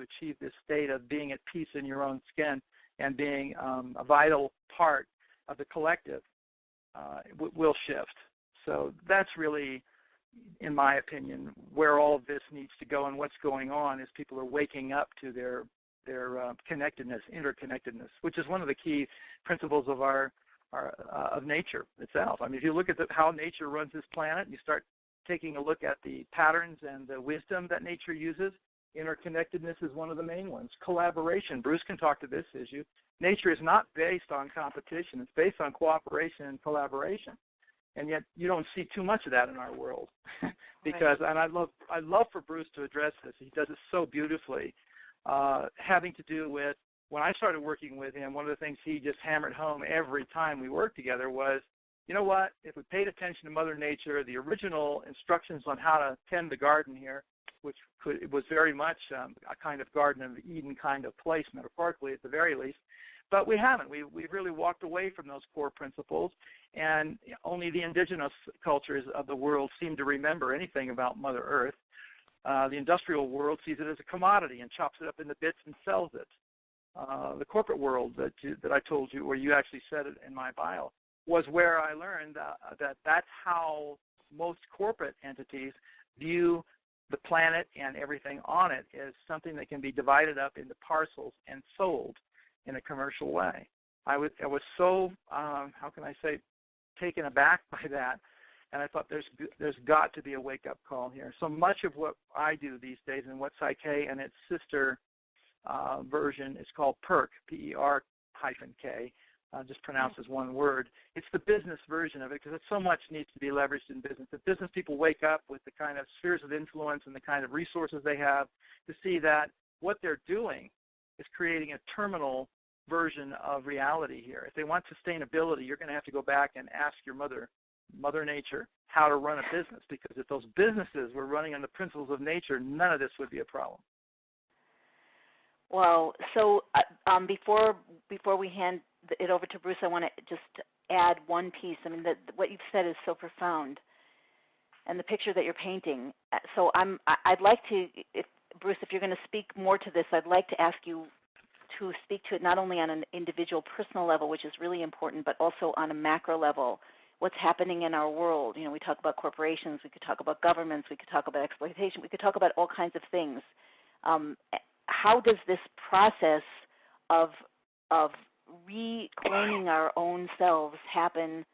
achieve this state of being at peace in your own skin and being a vital part of the collective will shift. So that's really, in my opinion, where all of this needs to go, and what's going on is people are waking up to their connectedness, interconnectedness, which is one of the key principles of of nature itself. I mean, if you look at how nature runs this planet, and you start taking a look at the patterns and the wisdom that nature uses, interconnectedness is one of the main ones. Collaboration. Bruce can talk to this issue. Nature is not based on competition. It's based on cooperation and collaboration. And yet you don't see too much of that in our world. Because, right. And I'd love for Bruce to address this. He does it so beautifully, having to do with, when I started working with him, one of the things he just hammered home every time we worked together was, you know what, if we paid attention to Mother Nature, the original instructions on how to tend the garden here, it was very much a kind of Garden of Eden kind of place, metaphorically at the very least. But we haven't. We've really walked away from those core principles, and only the indigenous cultures of the world seem to remember anything about Mother Earth. The industrial world sees it as a commodity and chops it up into bits and sells it. The corporate world that I told you, where you actually said it in my bio, was where I learned that that's how most corporate entities view the planet and everything on it as something that can be divided up into parcels and sold in a commercial way. I was so, how can I say, taken aback by that, and I thought there's got to be a wake-up call here. So much of what I do these days and what PSYCH-K and its sister version is called PERK, P-E-R-K, just pronounced as one word. It's the business version of it because so much needs to be leveraged in business. If business people wake up with the kind of spheres of influence and the kind of resources they have to see that what they're doing is creating a terminal version of reality here. If they want sustainability, you're going to have to go back and ask your Mother Nature, how to run a business, because if those businesses were running on the principles of nature, none of this would be a problem. Well, so before we hand it over to Bruce, I want to just add one piece. I mean, what you've said is so profound, and the picture that you're painting. So I'd like to, Bruce, if you're going to speak more to this, I'd like to ask you to speak to it not only on an individual personal level, which is really important, but also on a macro level. What's happening in our world? You know, we talk about corporations, we could talk about governments, we could talk about exploitation, we could talk about all kinds of things. How does this process of reclaiming our own selves happen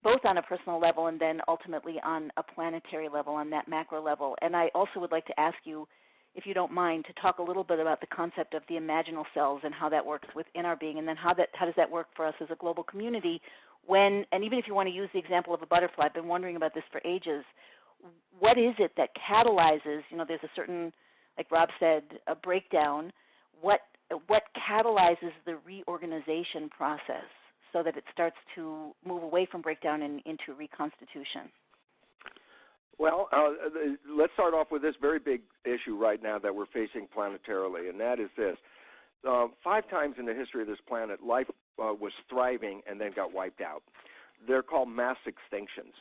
both on a personal level and then ultimately on a planetary level, on that macro level? And I also would like to ask you, if you don't mind, to talk a little bit about the concept of the imaginal selves and how that works within our being, and then how does that work for us as a global community when, and even if you want to use the example of a butterfly, I've been wondering about this for ages, what is it that catalyzes, you know, there's a certain, like Rob said, a breakdown, what catalyzes the reorganization process so that it starts to move away from breakdown and into reconstitution? Well, let's start off with this very big issue right now that we're facing planetarily, and that is this. 5 times in the history of this planet, life was thriving and then got wiped out. They're called mass extinctions.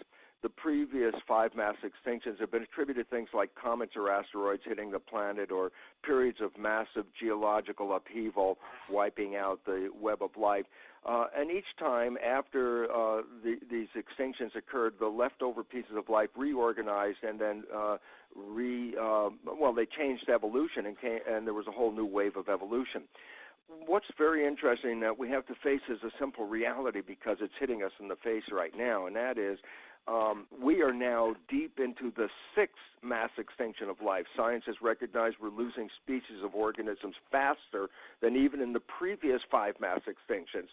The previous 5 mass extinctions have been attributed to things like comets or asteroids hitting the planet, or periods of massive geological upheaval wiping out the web of life. And each time after these extinctions occurred, the leftover pieces of life reorganized and then they changed evolution, and there was a whole new wave of evolution. What's very interesting that we have to face is a simple reality, because it's hitting us in the face right now, and that is we are now deep into the 6th mass extinction of life. Science has recognized we're losing species of organisms faster than even in the previous 5 mass extinctions.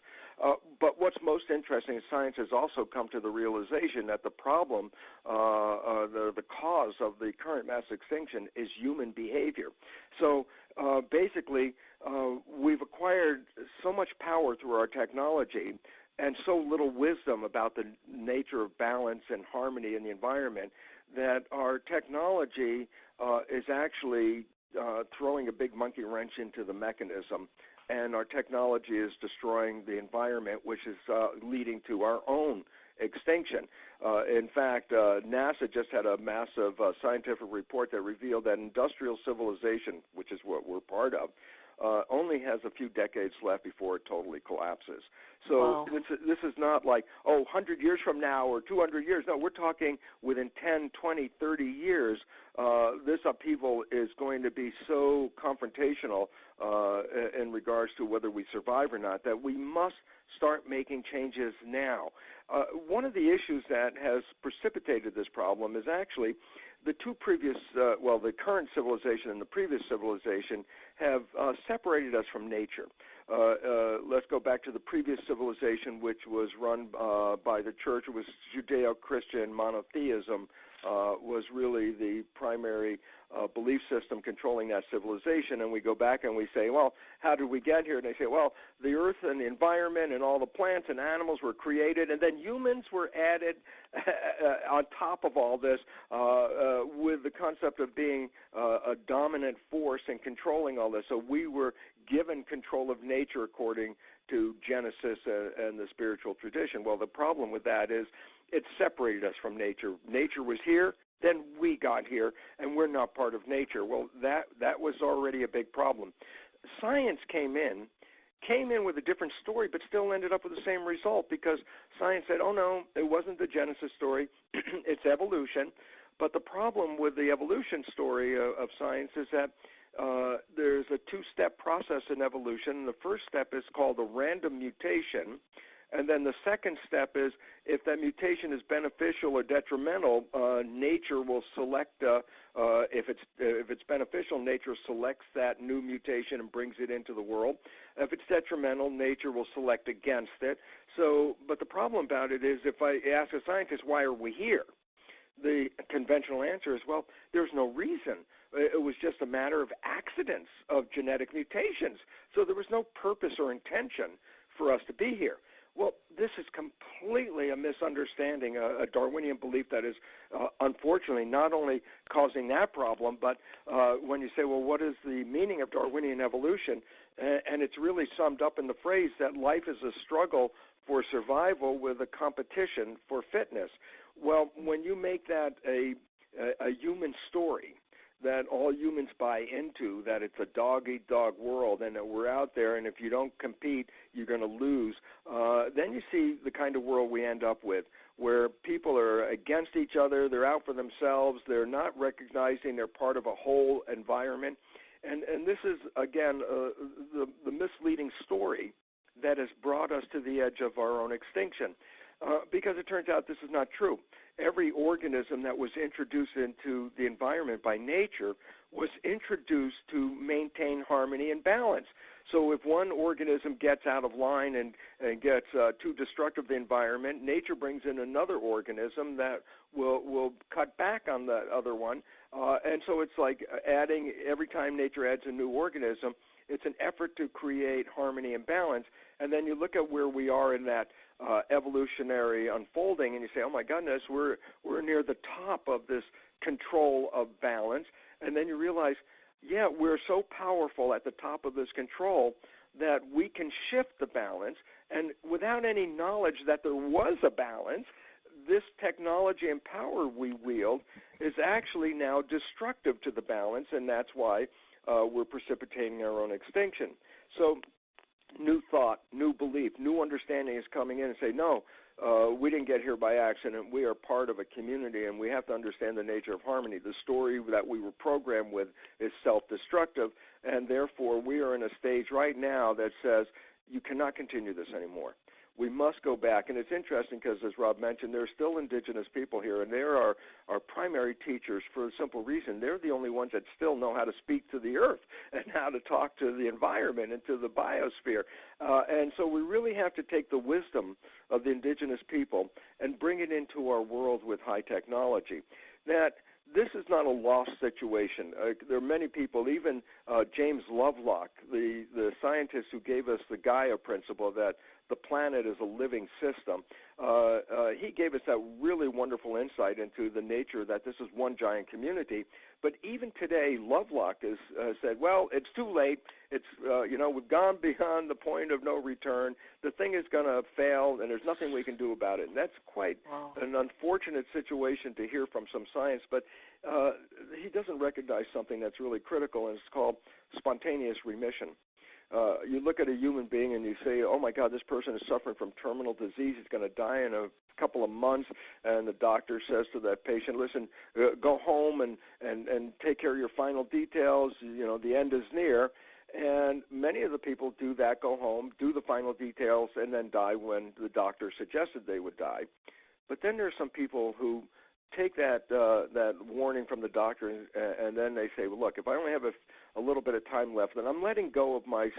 But what's most interesting is science has also come to the realization that the problem, the cause of the current mass extinction is human behavior. So basically, we've acquired so much power through our technology and so little wisdom about the nature of balance and harmony in the environment that our technology is actually throwing a big monkey wrench into the mechanism, and our technology is destroying the environment, which is leading to our own extinction. In fact, NASA just had a massive scientific report that revealed that industrial civilization, which is what we're part of, only has a few decades left before it totally collapses. So wow. This is not like, 100 years from now or 200 years. No, we're talking within 10, 20, 30 years, this upheaval is going to be so confrontational in regards to whether we survive or not, that we must start making changes now. One of the issues that has precipitated this problem is actually the two previous, the current civilization and the previous civilization have separated us from nature. Let's go back to the previous civilization, which was run by the church. It was Judeo-Christian monotheism was really the primary belief system controlling that civilization. And we go back and we say, well, how did we get here? And they say, well, the earth and the environment and all the plants and animals were created, and then humans were added on top of all this with the concept of being a dominant force and controlling all this. So we were given control of nature according to Genesis and the spiritual tradition. Well, the problem with that is it separated us from nature. Nature was here, then we got here, and we're not part of nature. Well, that was already a big problem. Science came in with a different story, but still ended up with the same result, because science said, oh, no, it wasn't the Genesis story, it's evolution. But the problem with the evolution story of science is that there's a 2-step process in evolution. The first step is called a random mutation, And then the second step is if that mutation is beneficial or detrimental, nature will select. If it's beneficial, nature selects that new mutation and brings it into the world. If it's detrimental, nature will select against it. So, but the problem about it is, if I ask a scientist, why are we here? The conventional answer is, well, there's no reason. It was just a matter of accidents of genetic mutations. So there was no purpose or intention for us to be here. Well, this is completely a misunderstanding, a Darwinian belief that is unfortunately not only causing that problem, but when you say, well, what is the meaning of Darwinian evolution? And it's really summed up in the phrase that life is a struggle for survival with a competition for fitness. Well, when you make that a human story that all humans buy into, that it's a dog-eat-dog world and that we're out there, and if you don't compete, you're going to lose, then you see the kind of world we end up with, where people are against each other, they're out for themselves, they're not recognizing they're part of a whole environment. And this is, again, the misleading story that has brought us to the edge of our own extinction, because it turns out this is not true. Every organism that was introduced into the environment by nature was introduced to maintain harmony and balance. So if one organism gets out of line and gets too destructive of the environment, nature brings in another organism that will cut back on that other one. And so it's like adding, every time nature adds a new organism, it's an effort to create harmony and balance. And then you look at where we are in that evolutionary unfolding, and you say, oh my goodness, we're near the top of this control of balance. And then you realize, yeah, we're so powerful at the top of this control that we can shift the balance, and without any knowledge that there was a balance, this technology and power we wield is actually now destructive to the balance, and that's why we're precipitating our own extinction. So new thought, new belief, new understanding is coming in and say, no, we didn't get here by accident. We are part of a community, and we have to understand the nature of harmony. The story that we were programmed with is self-destructive, and therefore we are in a stage right now that says you cannot continue this anymore. We must go back. And it's interesting because, as Rob mentioned, there are still indigenous people here, and they're our primary teachers for a simple reason. They're the only ones that still know how to speak to the earth and how to talk to the environment and to the biosphere. And so we really have to take the wisdom of the indigenous people and bring it into our world with high technology. That this is not a lost situation. There are many people, even James Lovelock, the scientist who gave us the Gaia principle, that the planet is a living system. He gave us that really wonderful insight into the nature that this is one giant community. But even today, Lovelock has said, well, it's too late. It's, we've gone beyond the point of no return. The thing is going to fail, and there's nothing we can do about it. And that's quite an unfortunate situation to hear from some science. But he doesn't recognize something that's really critical, and it's called spontaneous remission. You look at a human being and you say, oh, my God, this person is suffering from terminal disease. He's going to die in a couple of months. And the doctor says to that patient, listen, go home and take care of your final details. You know, the end is near. And many of the people do that, go home, do the final details, and then die when the doctor suggested they would die. But then there are some people who take that warning from the doctor and then they say, well, look, if I only have a little bit of time left, then I'm letting go of my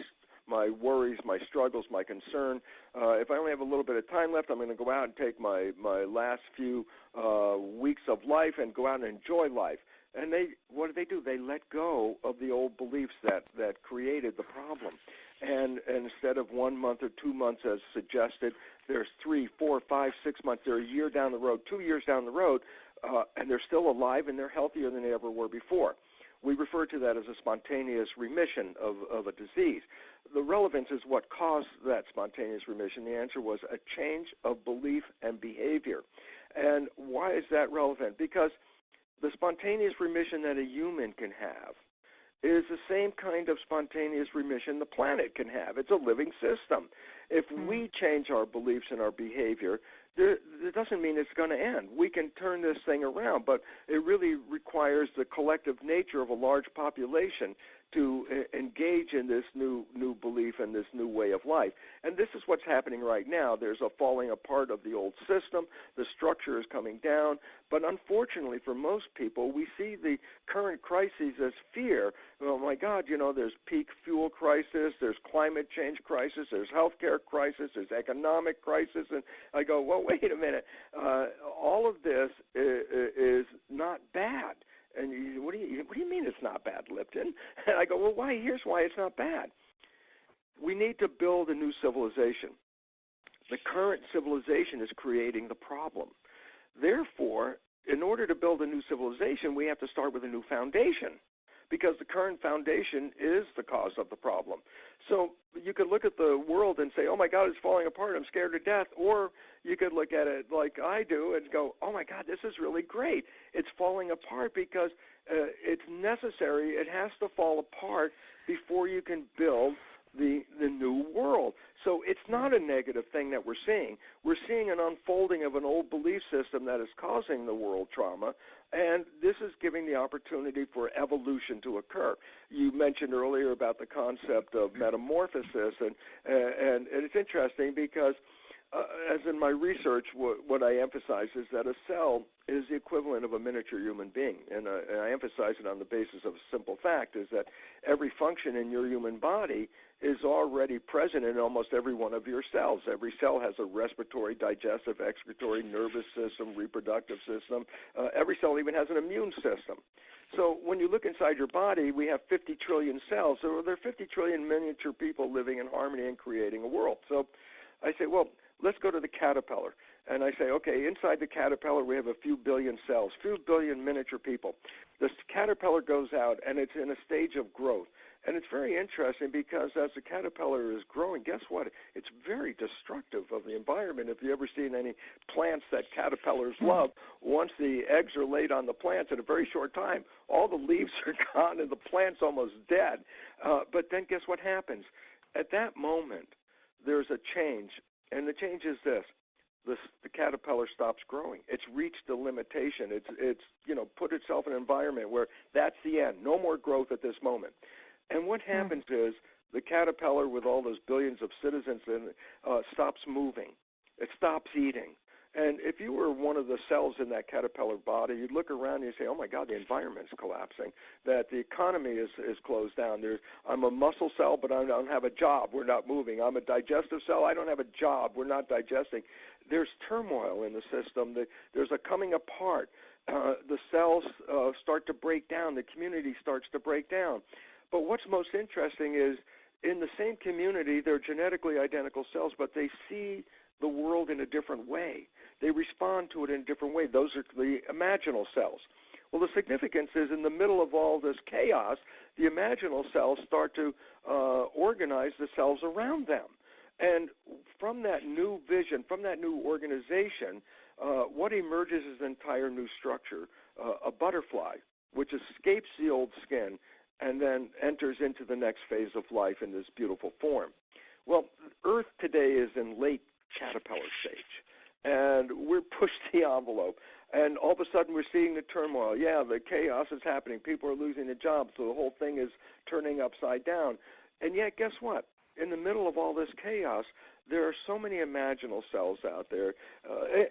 worries, my struggles, my concern. If I only have a little bit of time left, I'm going to go out and take my last few weeks of life and go out and enjoy life. And what do? They let go of the old beliefs that created the problem. And instead of 1 month or 2 months as suggested, there's 3, 4, 5, 6 months. They're a year down the road, 2 years down the road, and they're still alive and they're healthier than they ever were before. We refer to that as a spontaneous remission of a disease. The relevance is what caused that spontaneous remission. The answer was a change of belief and behavior. And why is that relevant? Because the spontaneous remission that a human can have is the same kind of spontaneous remission the planet can have. It's a living system. If we change our beliefs and our behavior, it doesn't mean it's going to end. We can turn this thing around, but it really requires the collective nature of a large population to engage in this new belief and this new way of life. And this is what's happening right now. There's a falling apart of the old system. The structure is coming down. But unfortunately for most people, we see the current crises as fear. Oh, my God, there's peak fuel crisis, there's climate change crisis, there's healthcare crisis, there's economic crisis. And I go, well, wait a minute. All of this is not bad. And what do you mean it's not bad, Lipton? And I go, well, why? Here's why it's not bad. We need to build a new civilization. The current civilization is creating the problem. Therefore, in order to build a new civilization, we have to start with a new foundation, because the current foundation is the cause of the problem. So you could look at the world and say, oh, my God, it's falling apart, I'm scared to death. Or you could look at it like I do and go, oh, my God, this is really great. It's falling apart because it's necessary. It has to fall apart before you can build the new world. So it's not a negative thing that we're seeing. We're seeing an unfolding of an old belief system that is causing the world trauma, and this is giving the opportunity for evolution to occur. You mentioned earlier about the concept of metamorphosis, and it's interesting because as in my research, what I emphasize is that a cell is the equivalent of a miniature human being, and I emphasize it on the basis of a simple fact, is that every function in your human body is already present in almost every one of your cells. Every cell has a respiratory, digestive, excretory, nervous system, reproductive system. Every cell even has an immune system. So when you look inside your body, we have 50 trillion cells. So there are 50 trillion miniature people living in harmony and creating a world. So I say, well, let's go to the caterpillar. And I say, okay, inside the caterpillar we have a few billion cells, few billion miniature people. This caterpillar goes out, and it's in a stage of growth. And it's very interesting because as the caterpillar is growing, guess what? It's very destructive of the environment. If you've ever seen any plants that caterpillars love, once the eggs are laid on the plants in a very short time, all the leaves are gone and the plant's almost dead. But then guess what happens? At that moment, there's a change, and the change is this. The caterpillar stops growing. It's reached the limitation. It's put itself in an environment where that's the end. No more growth at this moment. And what happens is the caterpillar, with all those billions of citizens in it, stops moving. It stops eating. And if you were one of the cells in that caterpillar body, you'd look around and you'd say, oh, my God, the environment's collapsing, that the economy is closed down. I'm a muscle cell, but I don't have a job. We're not moving. I'm a digestive cell. I don't have a job. We're not digesting. There's turmoil in the system. There's a coming apart. The cells start to break down. The community starts to break down. But what's most interesting is in the same community, they're genetically identical cells, but they see the world in a different way. They respond to it in a different way. Those are the imaginal cells. Well, the significance is in the middle of all this chaos, the imaginal cells start to organize the cells around them. And from that new vision, from that new organization, what emerges is an entire new structure, a butterfly, which escapes the old skin and then enters into the next phase of life in this beautiful form. Well, Earth today is in late caterpillar stage, and we're pushed the envelope, and all of a sudden we're seeing the turmoil. Yeah, the chaos is happening. People are losing their jobs, so the whole thing is turning upside down. And yet, guess what? In the middle of all this chaos, there are so many imaginal cells out there,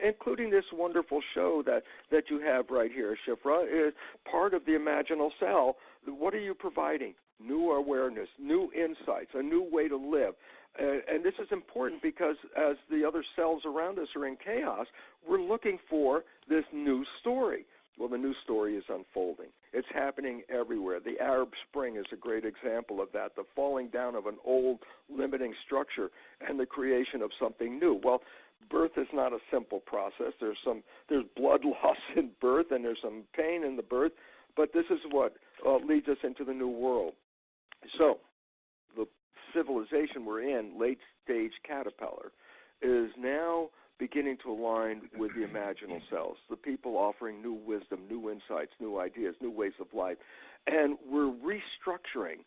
including this wonderful show that you have right here, Shifra, is part of the imaginal cell. What are you providing? New awareness, new insights, a new way to live. And this is important because as the other cells around us are in chaos, we're looking for this new story. Well, the new story is unfolding. It's happening everywhere. The Arab Spring is a great example of that, the falling down of an old limiting structure and the creation of something new. Well, birth is not a simple process. There's blood loss in birth, and there's some pain in the birth, but this is what leads us into the new world. So the civilization we're in, late stage caterpillar, is now beginning to align with the imaginal cells, the people offering new wisdom, new insights, new ideas, new ways of life. And we're restructuring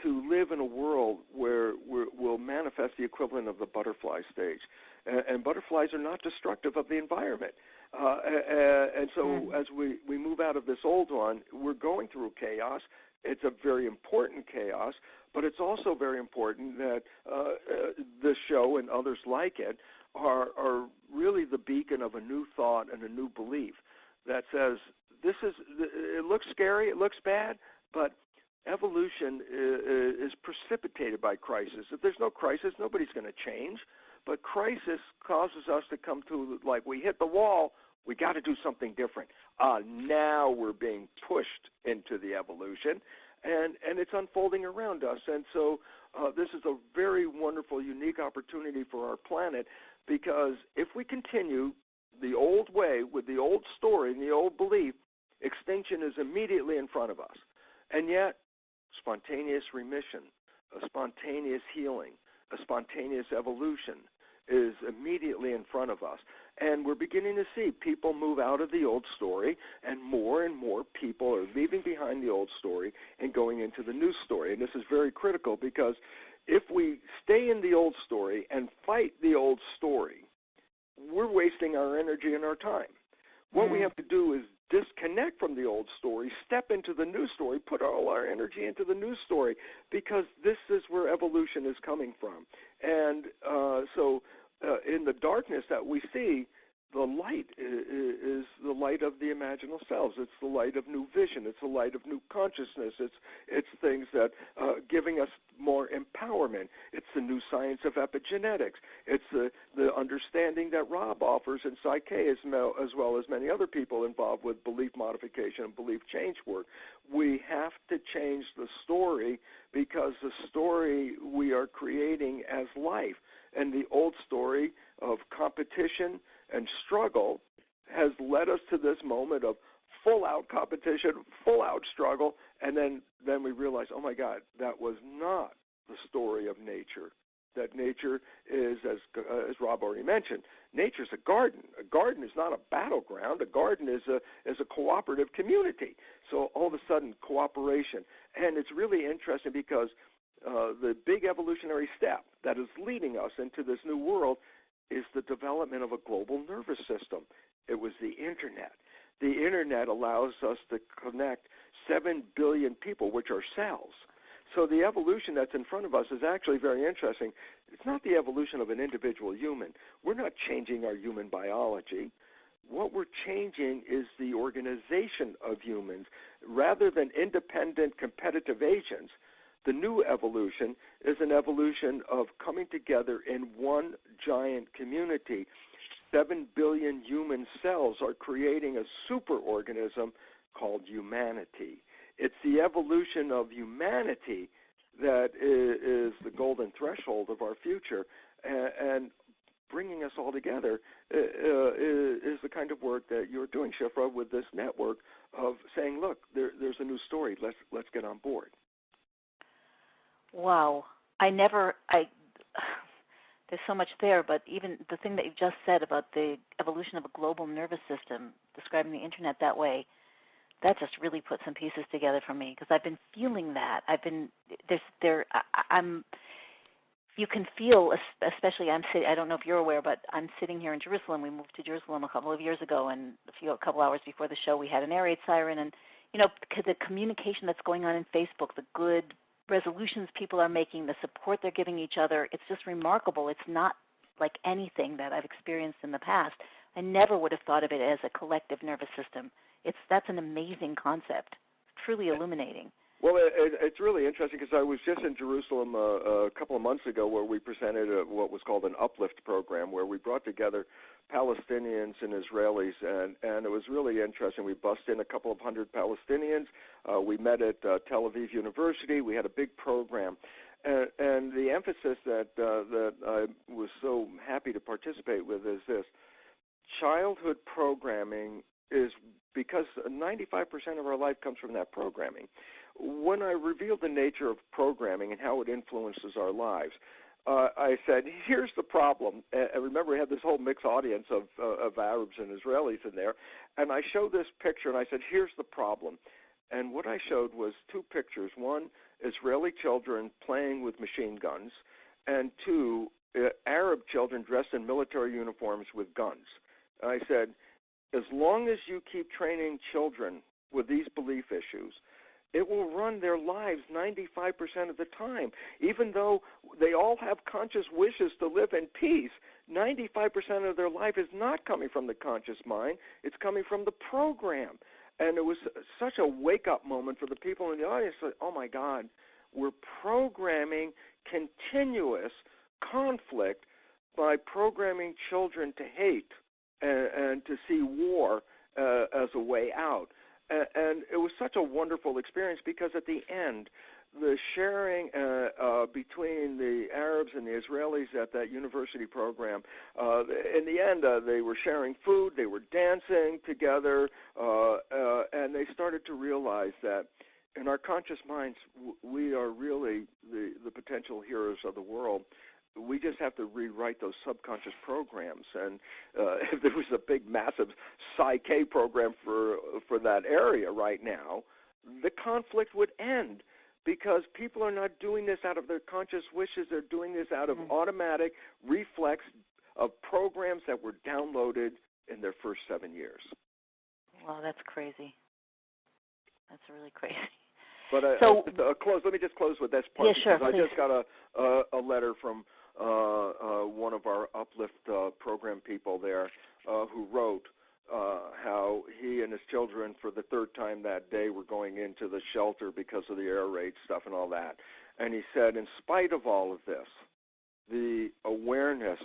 to live in a world where we'll manifest the equivalent of the butterfly stage. And butterflies are not destructive of the environment. And so as we move out of this old one, we're going through chaos. It's a very important chaos, but it's also very important that this show and others like it are really the beacon of a new thought and a new belief that says it looks scary, it looks bad, but evolution is precipitated by crisis. If there's no crisis, nobody's going to change. But crisis causes us to come to, like, we hit the wall, we got to do something different. Now we're being pushed into the evolution, and it's unfolding around us. And so this is a very wonderful, unique opportunity for our planet, because if we continue the old way with the old story and the old belief, extinction is immediately in front of us. And yet, spontaneous remission, a spontaneous healing, a spontaneous evolution is immediately in front of us. And we're beginning to see people move out of the old story, and more people are leaving behind the old story and going into the new story. And this is very critical, because if we stay in the old story and fight the old story, we're wasting our energy and our time. What we have to do is disconnect from the old story, step into the new story, put all our energy into the new story, because this is where evolution is coming from. And so in the darkness that we see, the light is the light of the imaginal selves. It's the light of new vision. It's the light of new consciousness. It's things that giving us more empowerment. It's the new science of epigenetics. It's the understanding that Rob offers in PSYCH-K, as well as many other people involved with belief modification and belief change work. We have to change the story, because the story we are creating as life, and the old story of competition and struggle has led us to this moment of full-out competition, full-out struggle, and then we realize, oh my God, that was not the story of nature. That nature is, as Rob already mentioned, nature's a garden. A garden is not a battleground. A garden is a cooperative community. So all of a sudden, cooperation. And it's really interesting, because the big evolutionary step that is leading us into this new world is the development of a global nervous system. It was the Internet. The Internet allows us to connect 7 billion people, which are cells. So the evolution that's in front of us is actually very interesting. It's not the evolution of an individual human. We're not changing our human biology. What we're changing is the organization of humans. Rather than independent competitive agents, the new evolution is an evolution of coming together in one giant community. 7 billion human cells are creating a superorganism called humanity. It's the evolution of humanity that is the golden threshold of our future, and bringing us all together is the kind of work that you're doing, Shifra, with this network of saying, look, there's a new story. Let's get on board. Wow. There's so much there, but even the thing that you just said about the evolution of a global nervous system, describing the Internet that way, that just really put some pieces together for me, because I've been feeling that. You can feel, especially I don't know if you're aware, but I'm sitting here in Jerusalem. We moved to Jerusalem a couple of years ago, and a couple hours before the show, we had an air raid siren, and the communication that's going on in Facebook, the good resolutions people are making, the support they're giving each other, it's just remarkable. It's not like anything that I've experienced in the past. I never would have thought of it as a collective nervous system. That's an amazing concept, truly illuminating. Well, it's really interesting, because I was just in Jerusalem a couple of months ago, where we presented what was called an uplift program, where we brought together Palestinians and Israelis, and it was really interesting. We bussed in a couple of hundred Palestinians. We met at Tel Aviv University. We had a big program. And the emphasis that I was so happy to participate with is this. Childhood programming is, because 95% of our life comes from that programming. When I revealed the nature of programming and how it influences our lives, I said, here's the problem. And remember, we had this whole mixed audience of Arabs and Israelis in there. And I showed this picture, and I said, here's the problem. And what I showed was two pictures. One, Israeli children playing with machine guns, and two, Arab children dressed in military uniforms with guns. And I said, as long as you keep training children with these belief issues, it will run their lives 95% of the time. Even though they all have conscious wishes to live in peace, 95% of their life is not coming from the conscious mind. It's coming from the program. And it was such a wake-up moment for the people in the audience. Like, oh, my God, we're programming continuous conflict by programming children to hate and to see war as a way out. And it was such a wonderful experience because at the end, the sharing between the Arabs and the Israelis at that university program, in the end, they were sharing food, they were dancing together, and they started to realize that in our conscious minds, we are really the potential heroes of the world. We just have to rewrite those subconscious programs. And if there was a big, massive PSYCH-K program for that area right now, the conflict would end because people are not doing this out of their conscious wishes. They're doing this out of automatic reflex of programs that were downloaded in their first 7 years. Wow, that's crazy. That's really crazy. But let me just close with this part. Yeah, sure, because please. I just got a letter from one of our Uplift program people there who wrote how he and his children for the third time that day were going into the shelter because of the air raid stuff and all that. And he said, in spite of all of this, the awareness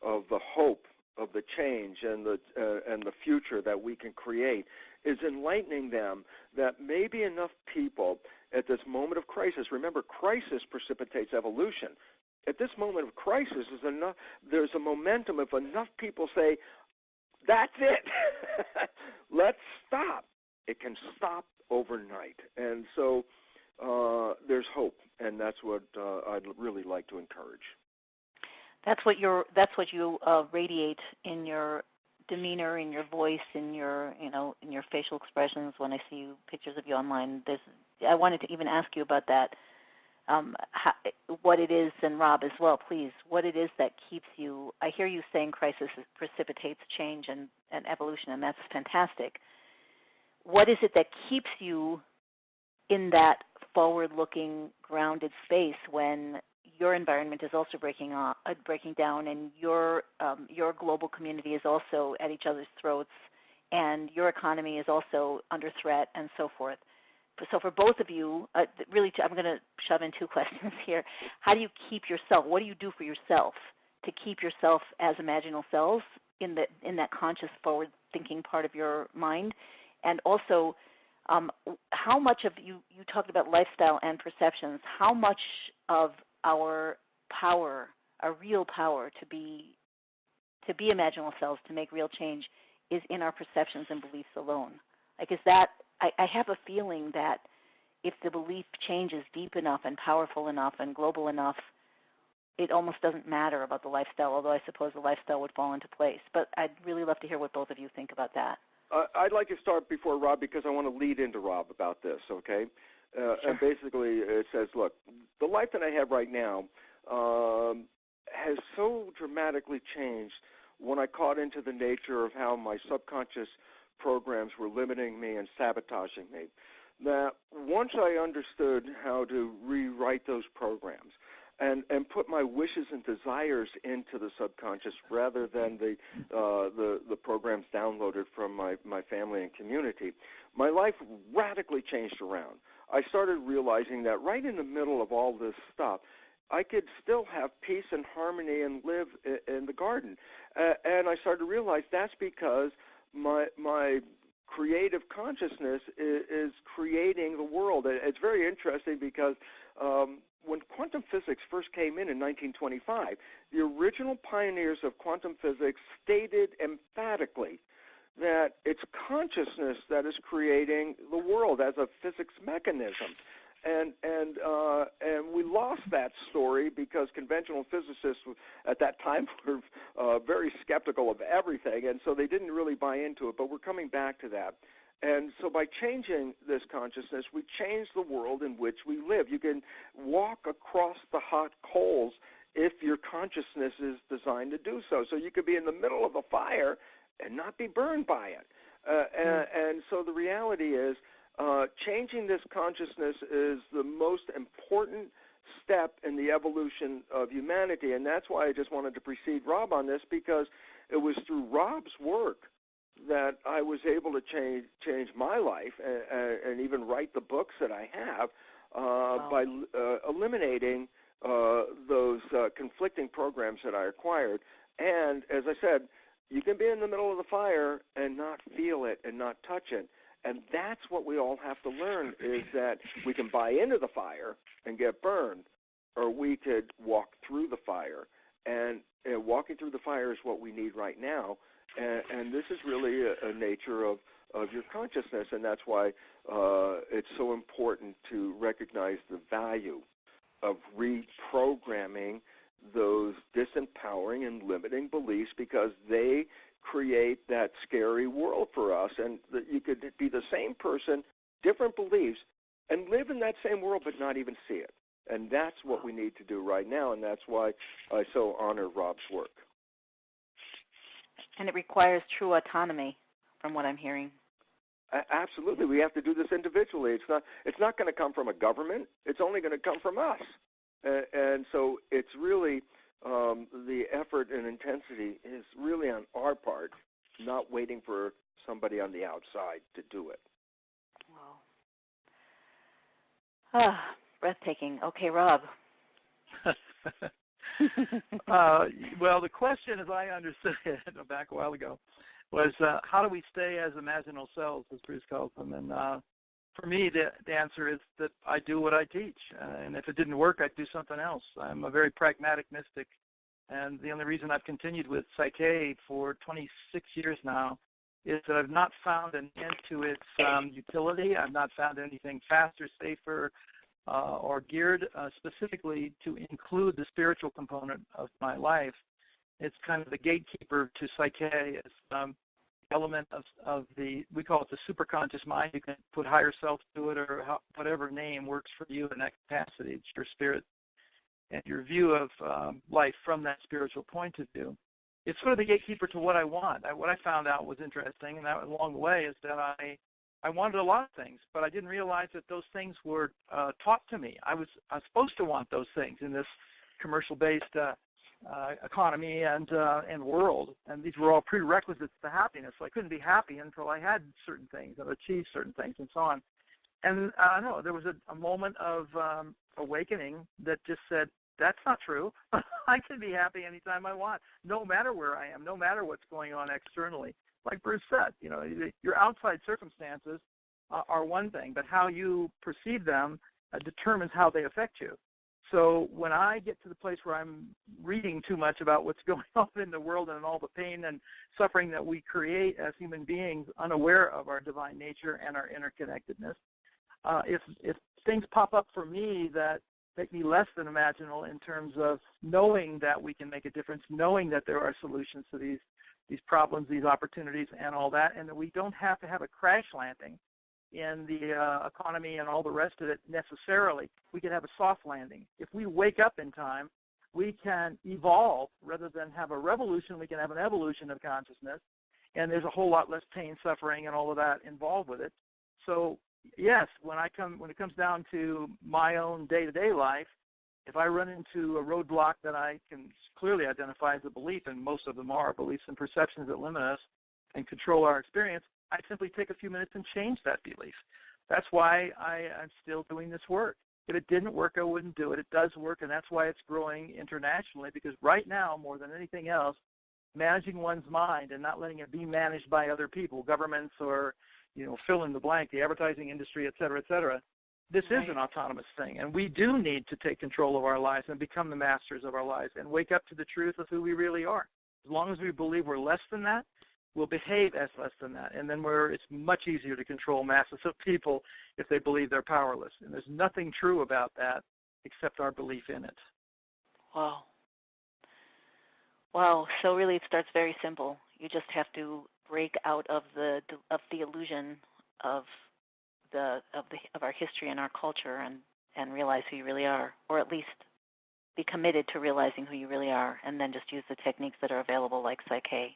of the hope of the change and the future that we can create is enlightening them that maybe enough people at this moment of crisis, remember, crisis precipitates evolution. At this moment of crisis, there's a momentum if enough people say, that's it, let's stop. It can stop overnight. And so there's hope, and that's what I'd really like to encourage. That's what you radiate in your demeanor, in your voice, in your facial expressions. When I see pictures of you online, I wanted to even ask you about that. What it is, and Rob as well, please. What it is that keeps you? I hear you saying crisis precipitates change and evolution, and that's fantastic. What is it that keeps you in that forward-looking, grounded space when your environment is also breaking down, and your global community is also at each other's throats, and your economy is also under threat, and so forth? So for both of you, really, I'm going to shove in two questions here. How do you keep yourself? What do you do for yourself to keep yourself as imaginal selves in that conscious, forward-thinking part of your mind? And also, how much of you talked about lifestyle and perceptions? How much of our power, our real power to be imaginal selves, to make real change, is in our perceptions and beliefs alone? Like, is that? I have a feeling that if the belief change is deep enough and powerful enough and global enough, it almost doesn't matter about the lifestyle, although I suppose the lifestyle would fall into place. But I'd really love to hear what both of you think about that. I'd like to start before Rob because I want to lead into Rob about this, okay? Sure. And basically it says, look, the life that I have right now has so dramatically changed when I caught into the nature of how my subconscious programs were limiting me and sabotaging me, that once I understood how to rewrite those programs and put my wishes and desires into the subconscious rather than the programs downloaded from my family and community, my life radically changed around. I started realizing that right in the middle of all this stuff, I could still have peace and harmony and live in the garden. And I started to realize that's because my creative consciousness is creating the world. It's very interesting because when quantum physics first came in 1925, the original pioneers of quantum physics stated emphatically that it's consciousness that is creating the world as a physics mechanism. And we lost that story because conventional physicists at that time were very skeptical of everything, and so they didn't really buy into it, but we're coming back to that. And so by changing this consciousness, we change the world in which we live. You can walk across the hot coals if your consciousness is designed to do so. So you could be in the middle of a fire and not be burned by it. And so the reality is, changing this consciousness is the most important step in the evolution of humanity, and that's why I just wanted to precede Rob on this, because it was through Rob's work that I was able to change my life and even write the books that I have by eliminating those conflicting programs that I acquired. And as I said, you can be in the middle of the fire and not feel it and not touch it. And that's what we all have to learn, is that we can buy into the fire and get burned, or we could walk through the fire. And walking through the fire is what we need right now. And this is really a nature of your consciousness, and that's why it's so important to recognize the value of reprogramming those disempowering and limiting beliefs, because they create that scary world for us. And you could be the same person, different beliefs, and live in that same world but not even see it. And that's what we need to do right now, and that's why I so honor Rob's work. And it requires true autonomy, from what I'm hearing. Absolutely. We have to do this individually. It's not going to come from a government. It's only going to come from us. And so it's really the effort and intensity is really on our part, not waiting for somebody on the outside to do it. Wow. Breathtaking. Okay, Rob. Well, the question, as I understood it back a while ago, was how do we stay as imaginal selves, as Bruce calls them? And for me, the answer is that I do what I teach. And if it didn't work, I'd do something else. I'm a very pragmatic mystic. And the only reason I've continued with PSYCH-K for 26 years now is that I've not found an end to its utility. I've not found anything faster, safer, or geared specifically to include the spiritual component of my life. It's kind of the gatekeeper to PSYCH-K. It's element of the, we call it the superconscious mind. You can put higher self to it, or whatever name works for you in that capacity. It's your spirit and your view of life from that spiritual point of view. It's sort of the gatekeeper to what I want. What I found out was interesting, and that along the way, is that I wanted a lot of things, but I didn't realize that those things were taught to me. I was supposed to want those things in this commercial-based economy and world, and these were all prerequisites to happiness. So I couldn't be happy until I had certain things and achieved certain things and so on. And I know there was a moment of awakening that just said, that's not true. I can be happy anytime I want, no matter where I am, no matter what's going on externally. Like Bruce said, your outside circumstances are one thing, but how you perceive them determines how they affect you. So when I get to the place where I'm reading too much about what's going on in the world and all the pain and suffering that we create as human beings, unaware of our divine nature and our interconnectedness, if things pop up for me that make me less than imaginal in terms of knowing that we can make a difference, knowing that there are solutions to these problems, these opportunities, and all that, and that we don't have to have a crash landing in the economy and all the rest of it necessarily. We can have a soft landing. If we wake up in time, we can evolve rather than have a revolution. We can have an evolution of consciousness, and there's a whole lot less pain, suffering, and all of that involved with it. So, yes, when it comes down to my own day-to-day life, if I run into a roadblock that I can clearly identify as a belief, and most of them are beliefs and perceptions that limit us and control our experience, I simply take a few minutes and change that belief. That's why I'm still doing this work. If it didn't work, I wouldn't do it. It does work, and that's why it's growing internationally, because right now, more than anything else, managing one's mind and not letting it be managed by other people, governments, or fill in the blank, the advertising industry, et cetera, this is an autonomous thing, and we do need to take control of our lives and become the masters of our lives and wake up to the truth of who we really are. As long as we believe we're less than that, we'll behave as less than that, and then it's much easier to control masses of people if they believe they're powerless. And there's nothing true about that except our belief in it. Wow. So really, it starts very simple. You just have to break out of the illusion of our history and our culture and realize who you really are, or at least be committed to realizing who you really are, and then just use the techniques that are available like PSYCH-K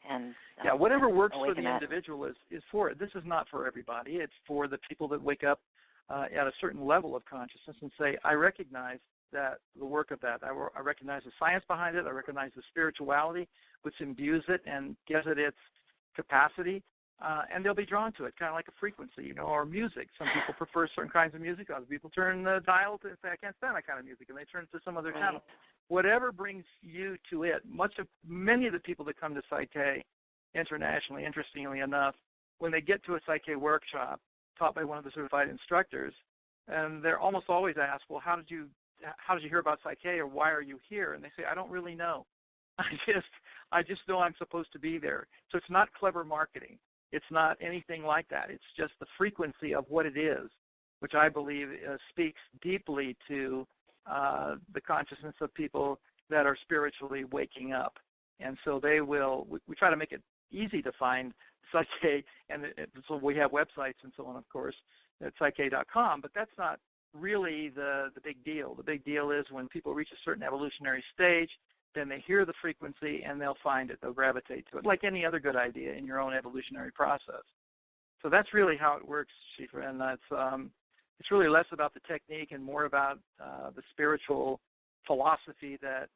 and whatever works for the that. individual is for it. This is not for everybody. It's for the people that wake up at a certain level of consciousness and say, I recognize that the work of that. I recognize the science behind it. I recognize the spirituality which imbues it and gives it its capacity, and they'll be drawn to it, kind of like a frequency, or music. Some people prefer certain kinds of music. Other people turn the dial to say, I can't stand that kind of music, and they turn to some other channel. Whatever brings you to it. Many of the people that come to PSYCH-K internationally, interestingly enough, when they get to a PSYCH-K workshop taught by one of the certified instructors, and they're almost always asked, well, how did you hear about PSYCH-K, or why are you here? And they say, I don't really know. I just know I'm supposed to be there. So it's not clever marketing. It's not anything like that. It's just the frequency of what it is, which I believe speaks deeply to the consciousness of people that are spiritually waking up. And so we try to make it easy to find PSYCH-K, and so we have websites and so on, of course, at PSYCH-K.com, but that's not really the big deal. The big deal is when people reach a certain evolutionary stage, then they hear the frequency and they'll find it. They'll gravitate to it, like any other good idea in your own evolutionary process. So that's really how it works, Shifa, and it's really less about the technique and more about the spiritual philosophy that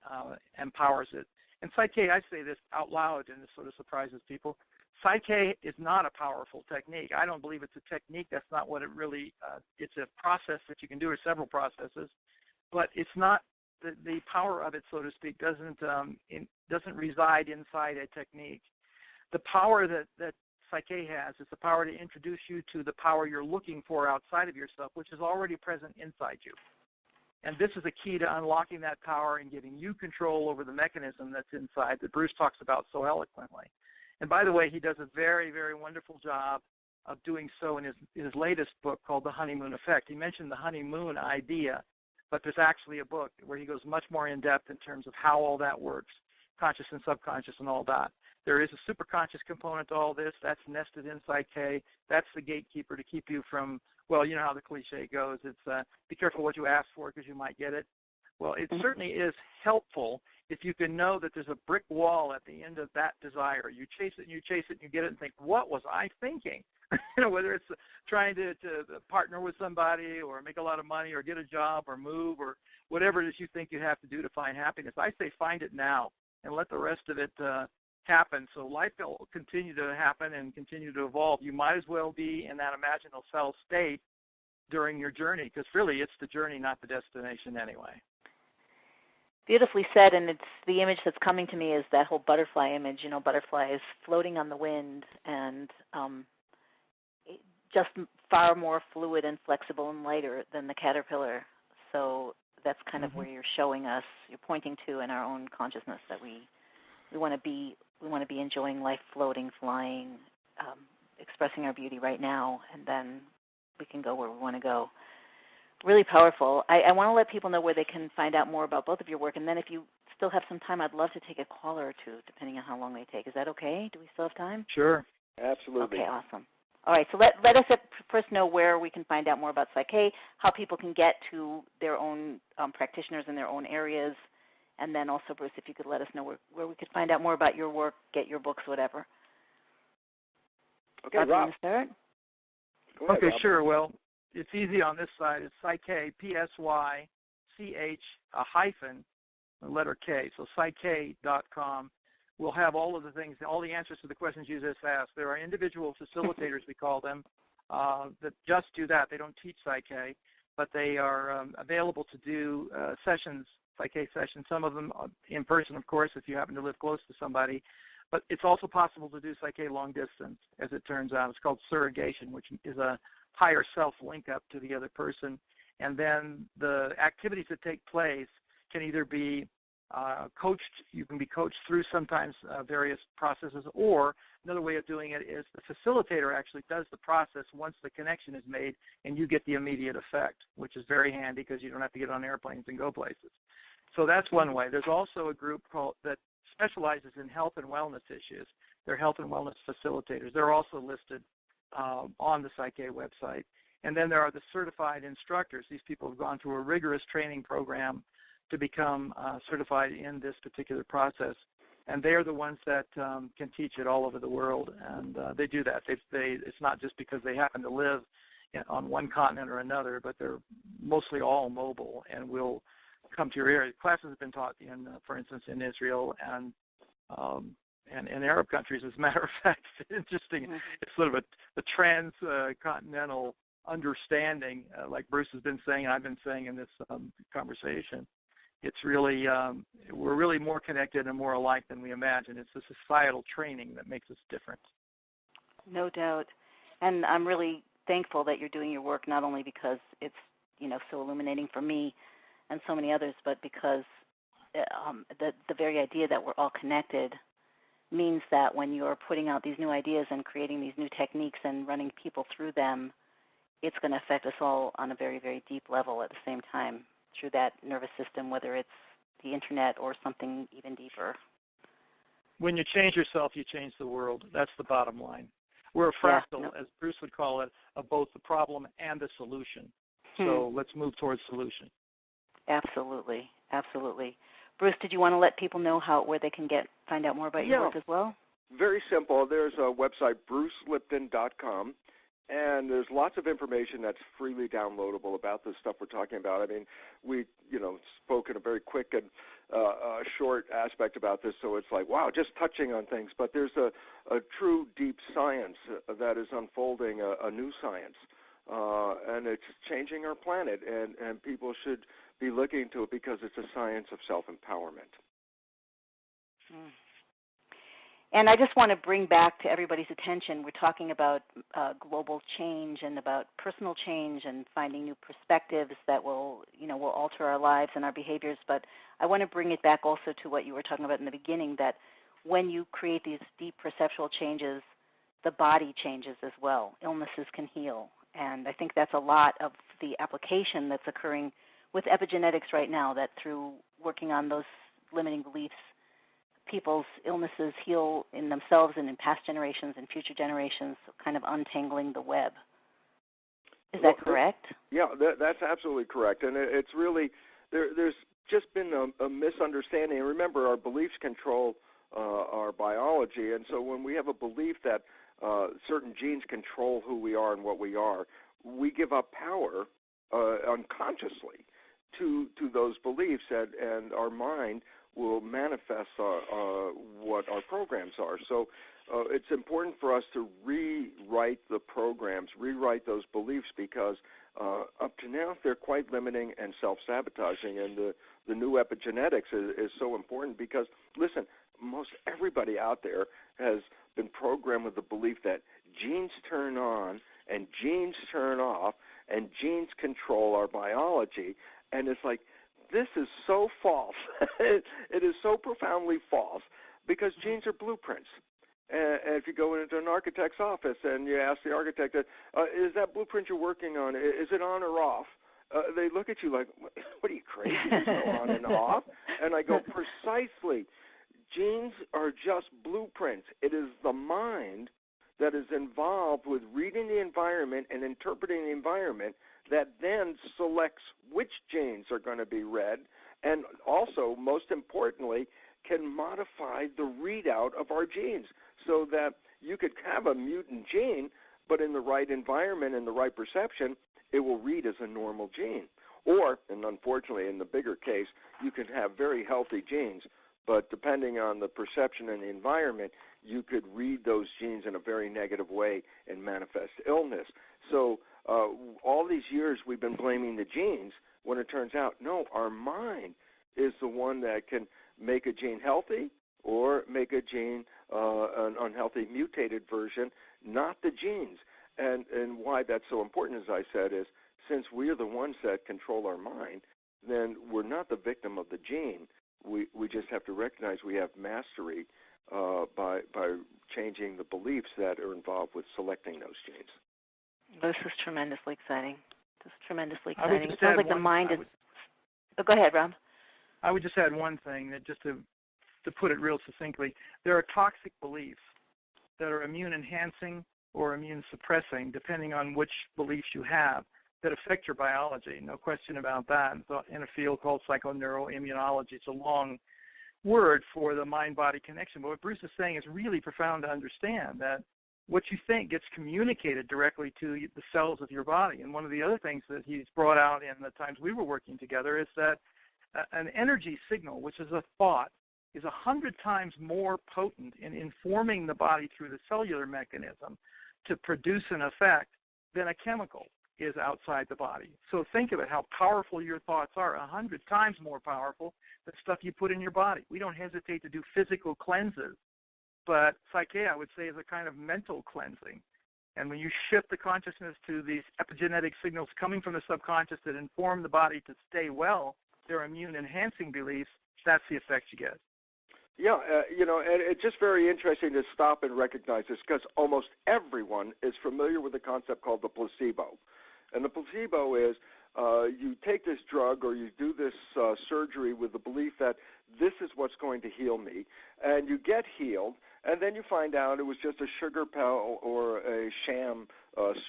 empowers it. And PSYCH-K, I say this out loud, and this sort of surprises people. PSYCH-K is not a powerful technique. I don't believe it's a technique. That's not what it really it's a process that you can do, or several processes, but it's not the power of it, so to speak, doesn't reside inside a technique. The power that PSYCH-K has is the power to introduce you to the power you're looking for outside of yourself, which is already present inside you. And this is a key to unlocking that power and giving you control over the mechanism that's inside that Bruce talks about so eloquently. And by the way, he does a very, very wonderful job of doing so in his latest book called The Honeymoon Effect. He mentioned the honeymoon idea, but there's actually a book where he goes much more in depth in terms of how all that works, conscious and subconscious and all that. There is a superconscious component to all this. That's nested in PSYCH-K. That's the gatekeeper to keep you from, well, you know how the cliche goes. It's be careful what you ask for because you might get it. Well, it certainly is helpful if you can know that there's a brick wall at the end of that desire. You chase it and you chase it and you get it and think, what was I thinking? Whether it's trying to partner with somebody or make a lot of money or get a job or move or whatever it is you think you have to do to find happiness. I say find it now and let the rest of it happen. So life will continue to happen and continue to evolve. You might as well be in that imaginal self state during your journey, because really it's the journey, not the destination anyway. Beautifully said, and it's the image that's coming to me is that whole butterfly image. Butterflies floating on the wind and just far more fluid and flexible and lighter than the caterpillar. So that's kind of where you're showing us, you're pointing to in our own consciousness that we want to be enjoying life, floating, flying, expressing our beauty right now, and then we can go where we want to go. Really powerful. I want to let people know where they can find out more about both of your work, and then if you still have some time, I'd love to take a caller or two, depending on how long they take. Is that okay? Do we still have time? Sure. Absolutely. Okay, awesome. All right, so let us first know where we can find out more about PSYCH-K, how people can get to their own practitioners in their own areas, and then also, Bruce, if you could let us know where we could find out more about your work, get your books, whatever. Okay, Rob. You want to start? Go ahead, Okay, Rob. sure. Well, it's easy on this side. It's PSYCH-K, PSYCH, a hyphen, the letter K. So PSYCH-K.com. We'll have all of the things, all the answers to the questions you just asked. There are individual facilitators, we call them, that just do that. They don't teach PSYCH-K, but they are available to do sessions, PSYCH-K sessions, some of them in person, of course, if you happen to live close to somebody. But it's also possible to do PSYCH-K long distance, as it turns out. It's called surrogation, which is a higher self link up to the other person. And then the activities that take place can either be coached, you can be coached through sometimes various processes, or another way of doing it is the facilitator actually does the process once the connection is made and you get the immediate effect, which is very handy because you don't have to get on airplanes and go places. So that's one way. There's also a group that specializes in health and wellness issues. They're health and wellness facilitators. They're also listed on the PSYCH-K website. And then there are the certified instructors. These people have gone through a rigorous training program to become certified in this particular process. and they are the ones that can teach it all over the world, and they do that. It's not just because they happen to live on one continent or another, but they're mostly all mobile and will come to your area. Classes have been taught for instance, in Israel and in Arab countries. As a matter of fact, it's interesting. Mm-hmm. It's sort of a transcontinental understanding, like Bruce has been saying, and I've been saying in this conversation. It's really, we're really more connected and more alike than we imagine. It's the societal training that makes us different. No doubt. And I'm really thankful that you're doing your work, not only because it's, so illuminating for me and so many others, but because the very idea that we're all connected means that when you're putting out these new ideas and creating these new techniques and running people through them, it's going to affect us all on a very, very deep level at the same time through that nervous system, whether it's the internet or something even deeper. When you change yourself, you change the world. That's the bottom line. We're a fractal, as Bruce would call it, of both the problem and the solution. So let's move towards solution. Absolutely, absolutely. Bruce, did you want to let people know where they can find out more about your work as well? Very simple. There's a website, brucelipton.com. And there's lots of information that's freely downloadable about the stuff we're talking about. I mean, we, spoke in a very quick and short aspect about this, so it's like, wow, just touching on things. But there's a true deep science that is unfolding, a new science, and it's changing our planet, and people should be looking to it because it's a science of self-empowerment. And I just want to bring back to everybody's attention, we're talking about global change and about personal change and finding new perspectives that will alter our lives and our behaviors. But I want to bring it back also to what you were talking about in the beginning, that when you create these deep perceptual changes, the body changes as well. Illnesses can heal. And I think that's a lot of the application that's occurring with epigenetics right now, that through working on those limiting beliefs, people's illnesses heal in themselves and in past generations and future generations, kind of untangling the web. Is that correct? Yeah, that's absolutely correct. And it's really, there's just been a misunderstanding. Remember, our beliefs control our biology, and so when we have a belief that certain genes control who we are and what we are, we give up power unconsciously to those beliefs, and our mind will manifest what our programs are. So it's important for us to rewrite the programs, rewrite those beliefs, because up to now they're quite limiting and self-sabotaging. And the new epigenetics is so important because, listen, most everybody out there has been programmed with the belief that genes turn on and genes turn off and genes control our biology. And it's like, this is so false. It is so profoundly false, because genes are blueprints. And if you go into an architect's office and you ask the architect, is that blueprint you're working on, is it on or off? They look at you like, what are you, crazy? There's no on and off. And I go, precisely. Genes are just blueprints. It is the mind that is involved with reading the environment and interpreting the environment that then selects which genes are going to be read, and also, most importantly, can modify the readout of our genes so that you could have a mutant gene, but in the right environment and the right perception, it will read as a normal gene. Or, and unfortunately in the bigger case, you can have very healthy genes, but depending on the perception and the environment, you could read those genes in a very negative way and manifest illness. So all these years we've been blaming the genes, when it turns out, no, our mind is the one that can make a gene healthy or make a gene an unhealthy mutated version, not the genes. And why that's so important, as I said, is since we are the ones that control our mind, then we're not the victim of the gene. We just have to recognize we have mastery by changing the beliefs that are involved with selecting those genes. This is tremendously exciting. It sounds like the mind is... go ahead, Rob. I would just add one thing, that just to put it real succinctly, there are toxic beliefs that are immune-enhancing or immune-suppressing, depending on which beliefs you have, that affect your biology. No question about that. In a field called psychoneuroimmunology, it's a long word for the mind-body connection. But what Bruce is saying is really profound to understand, that what you think gets communicated directly to the cells of your body. And one of the other things that he's brought out in the times we were working together is that an energy signal, which is a thought, is 100 times more potent in informing the body through the cellular mechanism to produce an effect than a chemical is outside the body. So think of it, how powerful your thoughts are, 100 times more powerful than stuff you put in your body. We don't hesitate to do physical cleanses, but PSYCH-K, I would say, is a kind of mental cleansing. And when you shift the consciousness to these epigenetic signals coming from the subconscious that inform the body to stay well, their immune-enhancing beliefs, that's the effect you get. Yeah, and it's just very interesting to stop and recognize this, because almost everyone is familiar with a concept called the placebo. And the placebo is you take this drug or you do this surgery with the belief that this is what's going to heal me, and you get healed, and then you find out it was just a sugar pill or a sham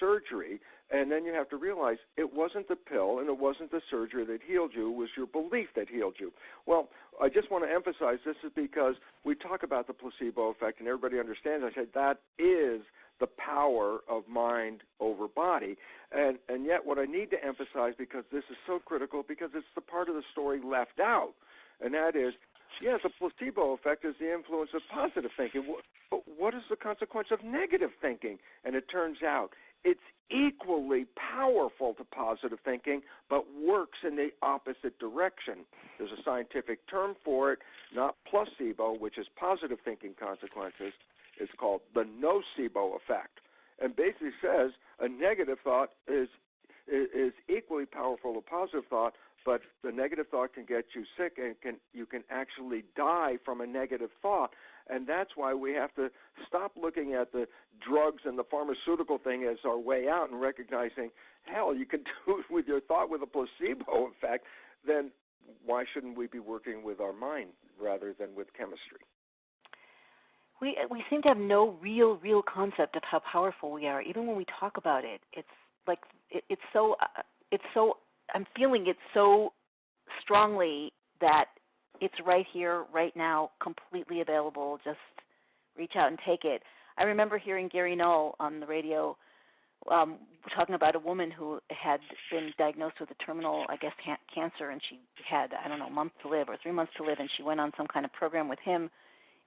surgery, and then you have to realize it wasn't the pill and it wasn't the surgery that healed you, it was your belief that healed you. Well, I just want to emphasize this is because we talk about the placebo effect and everybody understands. I said that is the power of mind over body. And yet what I need to emphasize, because this is so critical, because it's the part of the story left out, and that is, yes, the placebo effect is the influence of positive thinking, but what is the consequence of negative thinking? And it turns out it's equally powerful to positive thinking, but works in the opposite direction. There's a scientific term for it, not placebo, which is positive thinking consequences. It's called the nocebo effect, and basically says a negative thought is equally powerful to positive thought, but the negative thought can get you sick, and you can actually die from a negative thought. And that's why we have to stop looking at the drugs and the pharmaceutical thing as our way out and recognizing, hell, you can do it with your thought with a placebo effect. Then why shouldn't we be working with our mind rather than with chemistry? We seem to have no real concept of how powerful we are. Even when we talk about it, it's like it's so I'm feeling it so strongly that it's right here, right now, completely available. Just reach out and take it. I remember hearing Gary Null on the radio talking about a woman who had been diagnosed with a terminal, I guess, cancer, and she had, a month to live or 3 months to live, and she went on some kind of program with him,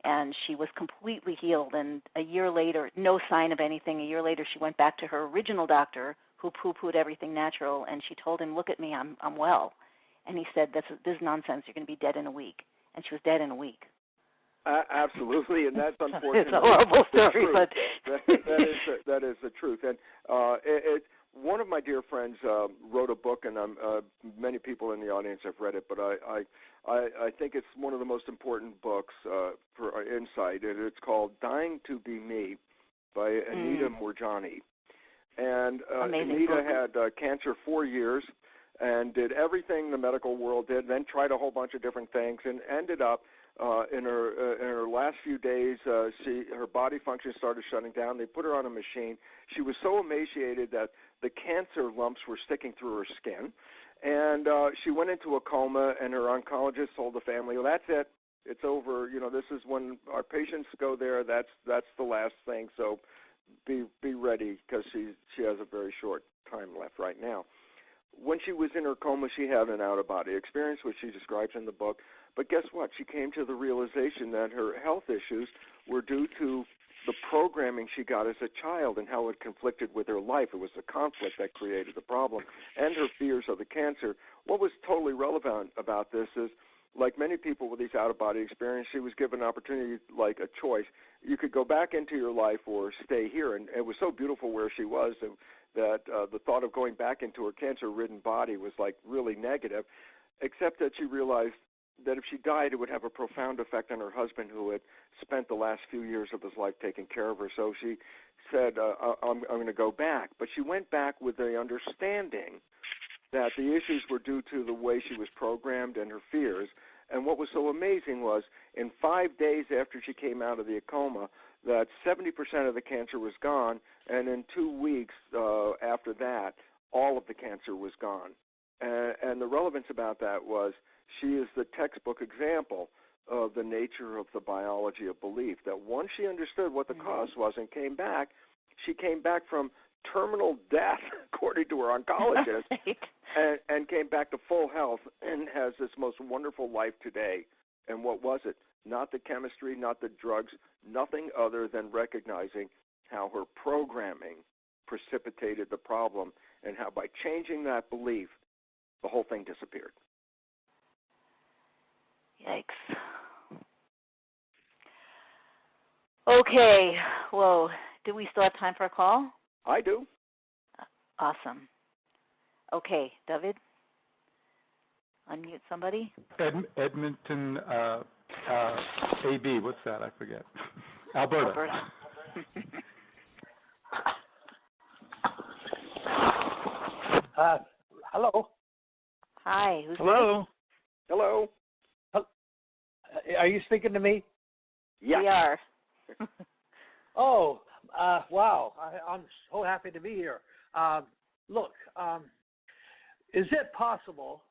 and she was completely healed. And a year later, no sign of anything. A year later, she went back to her original doctor, who poo-pooed everything natural, and she told him, "Look at me, I'm well." And he said, "This is nonsense. You're going to be dead in a week." And she was dead in a week. Absolutely, and that's unfortunately it's a horrible story, but that is the truth. And one of my dear friends wrote a book, and many people in the audience have read it, but I think it's one of the most important books for insight, and it's called "Dying to Be Me" by Anita Moorjani. And Anita had cancer 4 years and did everything the medical world did, then tried a whole bunch of different things, and ended up in her last few days, her body function started shutting down. They put her on a machine. She was so emaciated that the cancer lumps were sticking through her skin, and she went into a coma. And her oncologist told the family, "Well, that's it. It's over. This is when our patients go there. That's the last thing. So be ready, because she has a very short time left right now." When she was in her coma, she had an out-of-body experience, which she describes in the book. But guess what? She came to the realization that her health issues were due to the programming she got as a child and how it conflicted with her life. It was the conflict that created the problem, and her fears of the cancer. What was totally relevant about this is, like many people with these out-of-body experiences, she was given an opportunity, like a choice. You could go back into your life or stay here. And it was so beautiful where she was that the thought of going back into her cancer-ridden body was like really negative, except that she realized that if she died, it would have a profound effect on her husband, who had spent the last few years of his life taking care of her. So she said, I'm going to go back. But she went back with the understanding that the issues were due to the way she was programmed and her fears. And what was so amazing was, in 5 days after she came out of the coma, that 70% of the cancer was gone, and in 2 weeks after that, all of the cancer was gone. And the relevance about that was, she is the textbook example of the nature of the biology of belief, that once she understood what the cause was and came back, she came back from terminal death, according to her oncologist, right. and came back to full health and has this most wonderful life today. And what was it? Not the chemistry, not the drugs, nothing other than recognizing how her programming precipitated the problem and how by changing that belief, the whole thing disappeared. Yikes. Okay. Whoa. Do we still have time for a call? I do. Awesome. Okay, David, unmute somebody. Edmonton, AB, what's that? I forget. Alberta. Hello. Hi. Who's Hello. Hello. Are you speaking to me? Yes. We are. Oh, wow. I'm so happy to be here. Look, is it possible?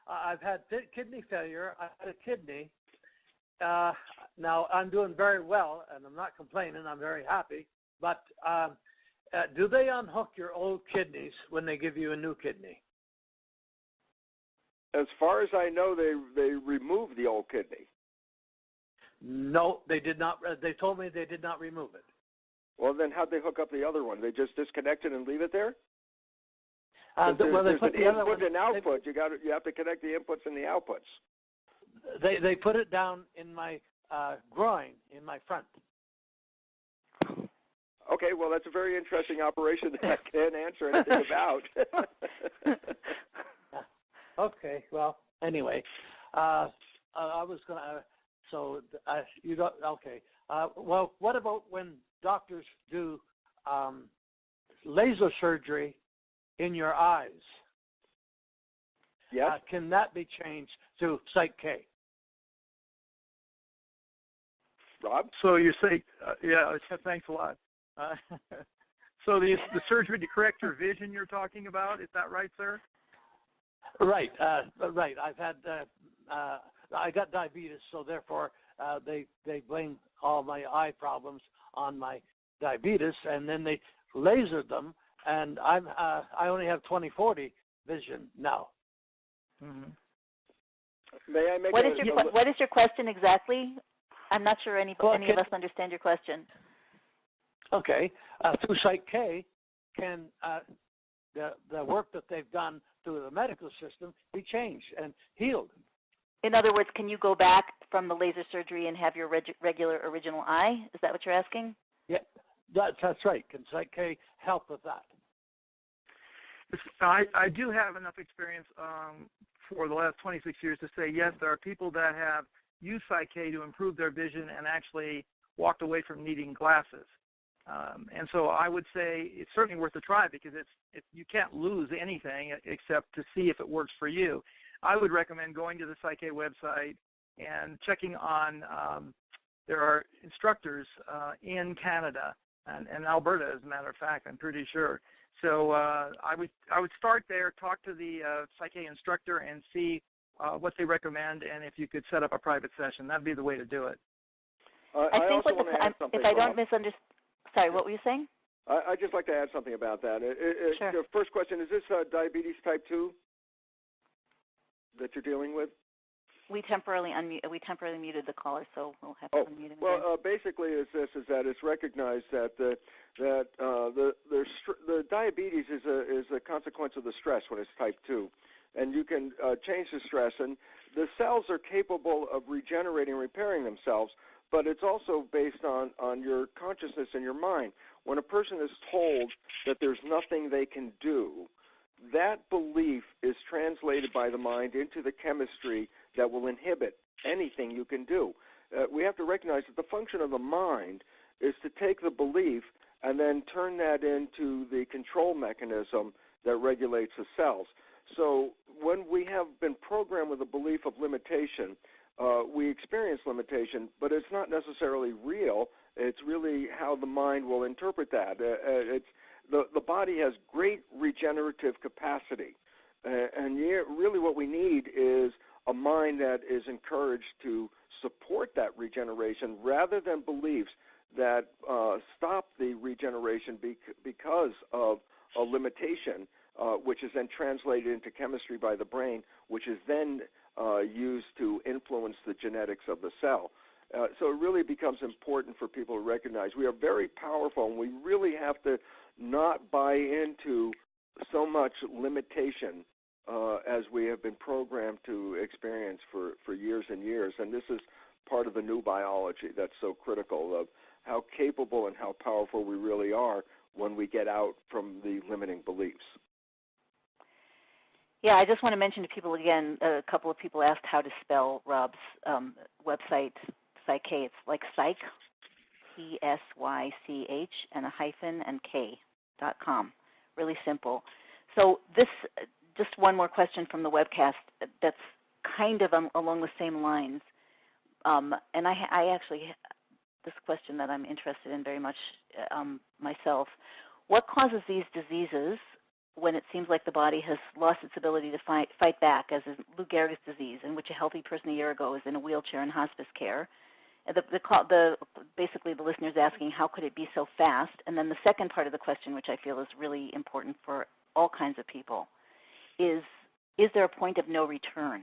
I've had kidney failure. I had a kidney. Now, I'm doing very well, and I'm not complaining. I'm very happy. But do they unhook your old kidneys when they give you a new kidney? As far as I know, they removed the old kidney. No, they did not. They told me they did not remove it. Well, then how'd they hook up the other one? They just disconnect it and leave it there? Well, they there's put an the other input one. and output. You have to connect the inputs and the outputs. They put it down in my groin, in my front. Okay, well, that's a very interesting operation that I can't answer anything about. Okay, well, anyway, I was going to, so you don't, okay. Well, what about when doctors do laser surgery in your eyes? Yes. Can that be changed to PSYCH-K? Rob? So you say, thanks a lot. So the surgery to correct your vision you're talking about, is that right, sir? Right, right. I've had, I got diabetes, so therefore they blame all my eye problems on my diabetes, and then they lasered them, and I only have 20/40 vision now. Mm-hmm. May I make what is your question exactly? I'm not sure any of us understand your question. Okay, through PSYCH-K, can the work that they've done through the medical system be changed and healed? In other words, can you go back from the laser surgery and have your regular original eye? Is that what you're asking? Yeah, that's right. Can PSYCH-K help with that? I do have enough experience for the last 26 years to say, yes, there are people that have used PSYCH-K to improve their vision and actually walked away from needing glasses. And so I would say it's certainly worth a try because you can't lose anything except to see if it works for you. I would recommend going to the PSYCH-K website and checking on, there are instructors in Canada and Alberta, as a matter of fact, I'm pretty sure. So I would start there, talk to the PSYCH-K instructor and see what they recommend and if you could set up a private session. That'd be the way to do it. I think if I don't misunderstand, sorry, what were you saying? I'd just like to add something about that. Sure. Your first question, is this diabetes type 2 that you're dealing with? We temporarily muted the caller, so we'll have to unmute him again. Well, basically, is that it's recognized that the diabetes is a consequence of the stress when it's type 2, and you can change the stress, and the cells are capable of regenerating and repairing themselves, but it's also based on your consciousness and your mind. When a person is told that there's nothing they can do, that belief is translated by the mind into the chemistry that will inhibit anything you can do. We have to recognize that the function of the mind is to take the belief and then turn that into the control mechanism that regulates the cells. So when we have been programmed with a belief of limitation, we experience limitation, but it's not necessarily real. It's really how the mind will interpret that. The body has great regenerative capacity, and really what we need is a mind that is encouraged to support that regeneration rather than beliefs that stop the regeneration because of a limitation, which is then translated into chemistry by the brain, which is then used to influence the genetics of the cell. So it really becomes important for people to recognize we are very powerful, and we really have to not buy into so much limitation as we have been programmed to experience for years and years. And this is part of the new biology that's so critical of how capable and how powerful we really are when we get out from the limiting beliefs. Yeah, I just want to mention to people again, a couple of people asked how to spell Rob's website, PSYCH-K. It's like psych, PSYCH, and a hyphen and K.com. Really simple. So this, just one more question from the webcast that's kind of along the same lines. And I actually, this question that I'm interested in very much myself. What causes these diseases when it seems like the body has lost its ability to fight back, as is Lou Gehrig's disease, in which a healthy person a year ago is in a wheelchair in hospice care? Basically, the listener's asking, how could it be so fast? And then the second part of the question, which I feel is really important for all kinds of people, is there a point of no return?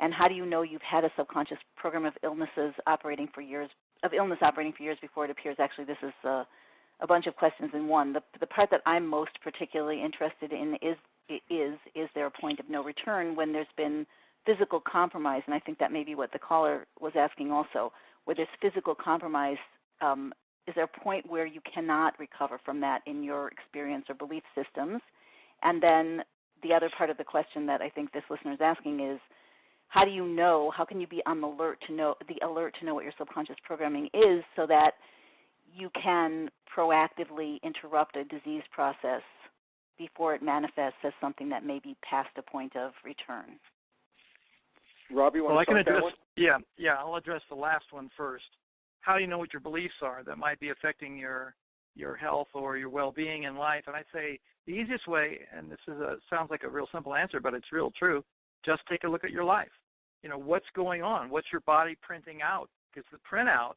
And how do you know you've had a subconscious program of illness operating for years before it appears? Actually, this is a bunch of questions in one. The part that I'm most particularly interested in is there a point of no return when there's been physical compromise? And I think that may be what the caller was asking also. Where there's physical compromise, is there a point where you cannot recover from that in your experience or belief systems? And then the other part of the question that I think this listener is asking is, how do you know, how can you be on the alert to know what your subconscious programming is so that you can proactively interrupt a disease process before it manifests as something that may be past a point of return? Rob, you want to start that one? Yeah, I'll address the last one first. How do you know what your beliefs are that might be affecting your health or your well-being in life? And I'd say the easiest way, and this sounds like a real simple answer, but it's real true, just take a look at your life. You know, what's going on? What's your body printing out? Because the printout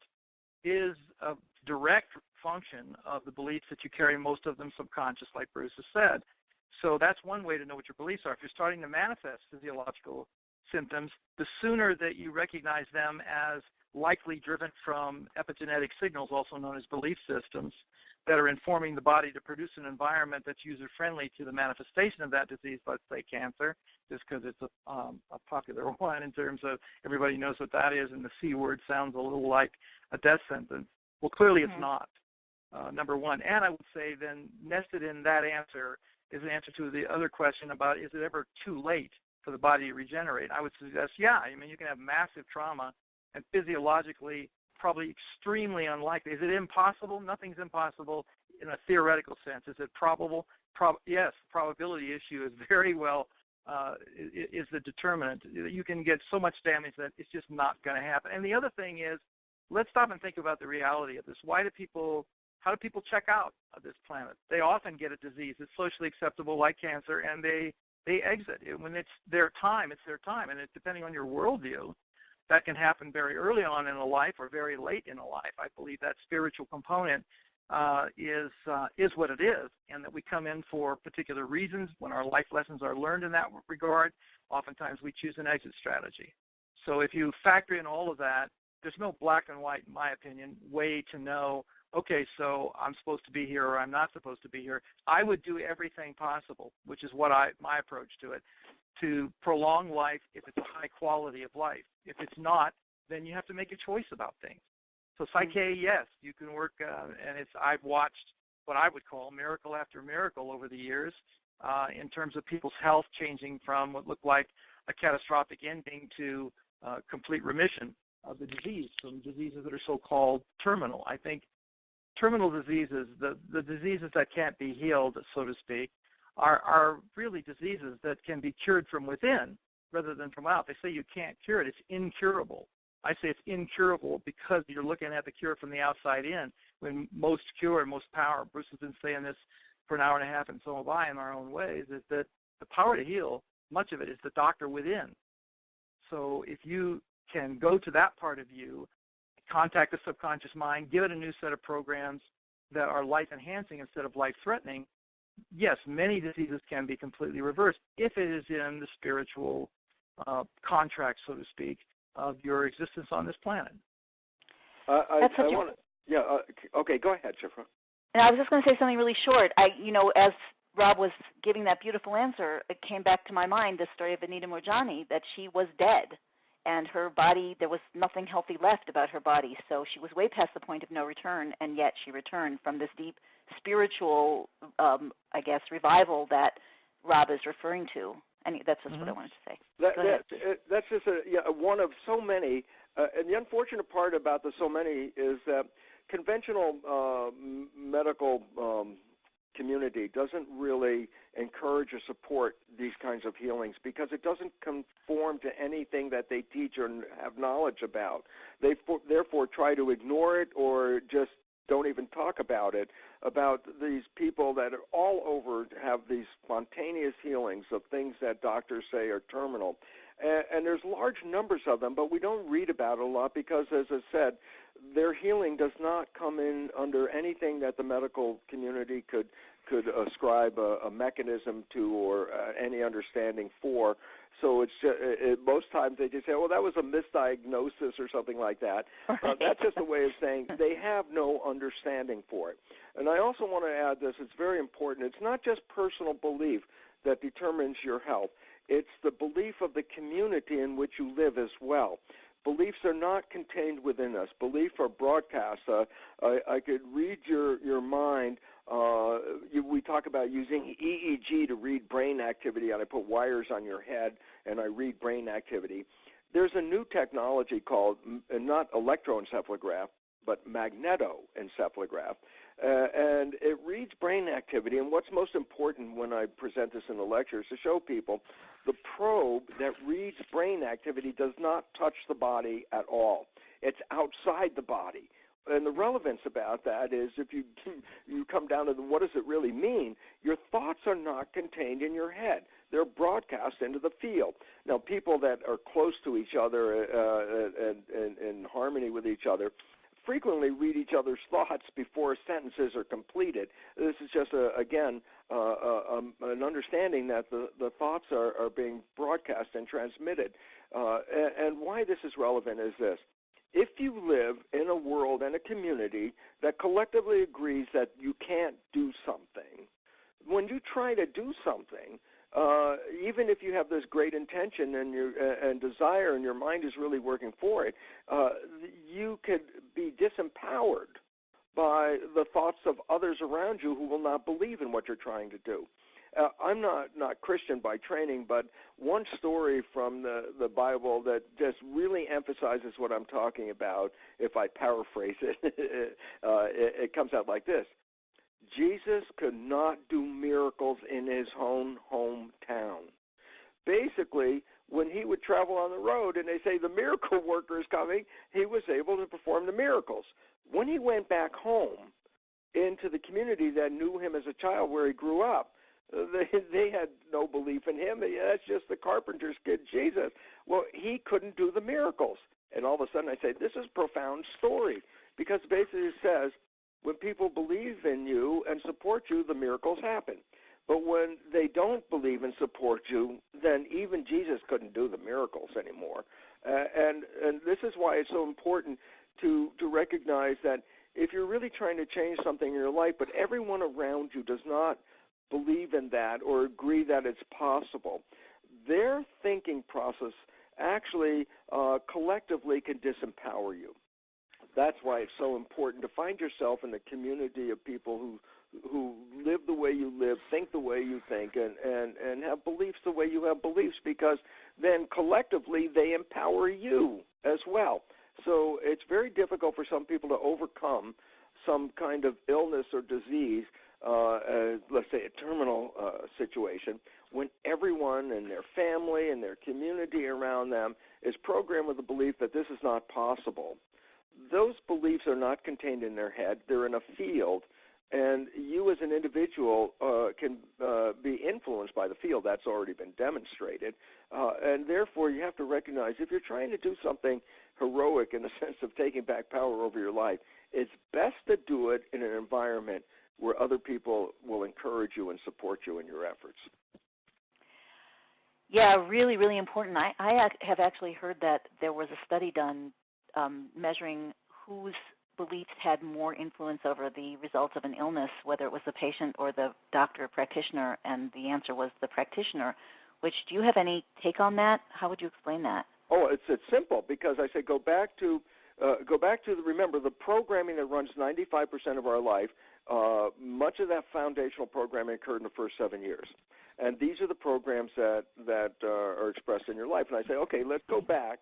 is a direct function of the beliefs that you carry, most of them subconscious, like Bruce has said. So that's one way to know what your beliefs are. If you're starting to manifest physiological symptoms, the sooner that you recognize them as likely driven from epigenetic signals, also known as belief systems, that are informing the body to produce an environment that's user-friendly to the manifestation of that disease, let's say cancer, just because it's a popular one in terms of everybody knows what that is, and the C word sounds a little like a death sentence. Well, clearly it's not, number one. And I would say then nested in that answer is an answer to the other question about is it ever too late for the body to regenerate? I would suggest, yeah. I mean, you can have massive trauma and physiologically probably extremely unlikely. Is it impossible? Nothing's impossible in a theoretical sense. Is it probable? Yes, probability issue is very well is the determinant. You can get so much damage that it's just not going to happen. And the other thing is, let's stop and think about the reality of this. How do people check out of this planet? They often get a disease that's socially acceptable, like cancer, and they exit. When it's their time, it's their time. And depending on your worldview, that can happen very early on in a life or very late in a life. I believe that spiritual component is what it is, and that we come in for particular reasons. When our life lessons are learned in that regard, oftentimes we choose an exit strategy. So if you factor in all of that, there's no black and white, in my opinion, way to know, okay, so I'm supposed to be here or I'm not supposed to be here. I would do everything possible, which is what my approach to it, to prolong life if it's a high quality of life. If it's not, then you have to make a choice about things. So PSYCH-K, yes, you can work, and I've watched what I would call miracle after miracle over the years in terms of people's health changing from what looked like a catastrophic ending to complete remission of the disease, from diseases that are so-called terminal. I think terminal diseases, the diseases that can't be healed, so to speak, are really diseases that can be cured from within rather than from out. They say you can't cure it. It's incurable. I say it's incurable because you're looking at the cure from the outside in, when most cure, most power, Bruce has been saying this for an hour and a half, and so have I in our own ways, is that the power to heal, much of it is the doctor within. So if you can go to that part of you, contact the subconscious mind, give it a new set of programs that are life-enhancing instead of life-threatening, yes, many diseases can be completely reversed if it is in the spiritual contract, so to speak, of your existence on this planet. Okay, go ahead, Shifra. And I was just going to say something really short. As Rob was giving that beautiful answer, it came back to my mind the story of Anita Moorjani, that she was dead, and her body, there was nothing healthy left about her body, so she was way past the point of no return, and yet she returned from this deep spiritual, revival that Rob is referring to. And that's just what I wanted to say. That's just one of so many. And the unfortunate part about the so many is that conventional medical community doesn't really encourage or support these kinds of healings because it doesn't conform to anything that they teach or have knowledge about. They therefore try to ignore it or just don't even talk about it, about these people that are all over have these spontaneous healings of things that doctors say are terminal. And there's large numbers of them, but we don't read about it a lot because, as I said, their healing does not come in under anything that the medical community could ascribe a mechanism to or any understanding for. So it's just, most times they just say, well, that was a misdiagnosis or something like that. That's just a way of saying they have no understanding for it. And I also want to add this, it's very important. It's not just personal belief that determines your health. It's the belief of the community in which you live as well. Beliefs are not contained within us. Beliefs are broadcast. I could read your mind. We talk about using EEG to read brain activity, and I put wires on your head, and I read brain activity. There's a new technology called not electroencephalograph, but magnetoencephalograph, and it reads brain activity. And what's most important when I present this in the lecture is to show people the probe that reads brain activity does not touch the body at all. It's outside the body. And the relevance about that is if you come down to what does it really mean, your thoughts are not contained in your head. They're broadcast into the field. Now, people that are close to each other and in harmony with each other frequently read each other's thoughts before sentences are completed. This is just, an understanding that the thoughts are being broadcast and transmitted. And why this is relevant is this. If you live in a world and a community that collectively agrees that you can't do something, when you try to do something, even if you have this great intention and desire and your mind is really working for it, you could be disempowered by the thoughts of others around you who will not believe in what you're trying to do. I'm not Christian by training, but one story from the Bible that just really emphasizes what I'm talking about, if I paraphrase it, it comes out like this. Jesus could not do miracles in his own hometown. Basically, when he would travel on the road and they say the miracle worker is coming, he was able to perform the miracles. When he went back home into the community that knew him as a child where he grew up, they had no belief in him. That's just the carpenter's kid, Jesus. Well, he couldn't do the miracles. And all of a sudden I say, this is a profound story because basically it says, when people believe in you and support you, the miracles happen. But when they don't believe and support you, then even Jesus couldn't do the miracles anymore. And this is why it's so important to recognize that if you're really trying to change something in your life, but everyone around you does not believe in that or agree that it's possible, their thinking process actually collectively can disempower you. That's why it's so important to find yourself in the community of people who live the way you live, think the way you think, and have beliefs the way you have beliefs, because then collectively they empower you as well. So it's very difficult for some people to overcome some kind of illness or disease, let's say a terminal situation, when everyone and their family and their community around them is programmed with the belief that this is not possible. Those beliefs are not contained in their head. They're in a field, And you as an individual can be influenced by the field. That's already been demonstrated. And therefore, you have to recognize if you're trying to do something heroic in the sense of taking back power over your life, it's best to do it in an environment where other people will encourage you and support you in your efforts. Yeah, really, really important. I have actually heard that there was a study done measuring whose beliefs had more influence over the results of an illness, whether it was the patient or the doctor or practitioner, and the answer was the practitioner. Which, do you have any take on that? How would you explain that? Oh, it's simple, because I say go back to remember the programming that runs 95% of our life. Much of that foundational programming occurred in the first 7 years. And these are the programs that are expressed in your life. And I say, okay, let's go back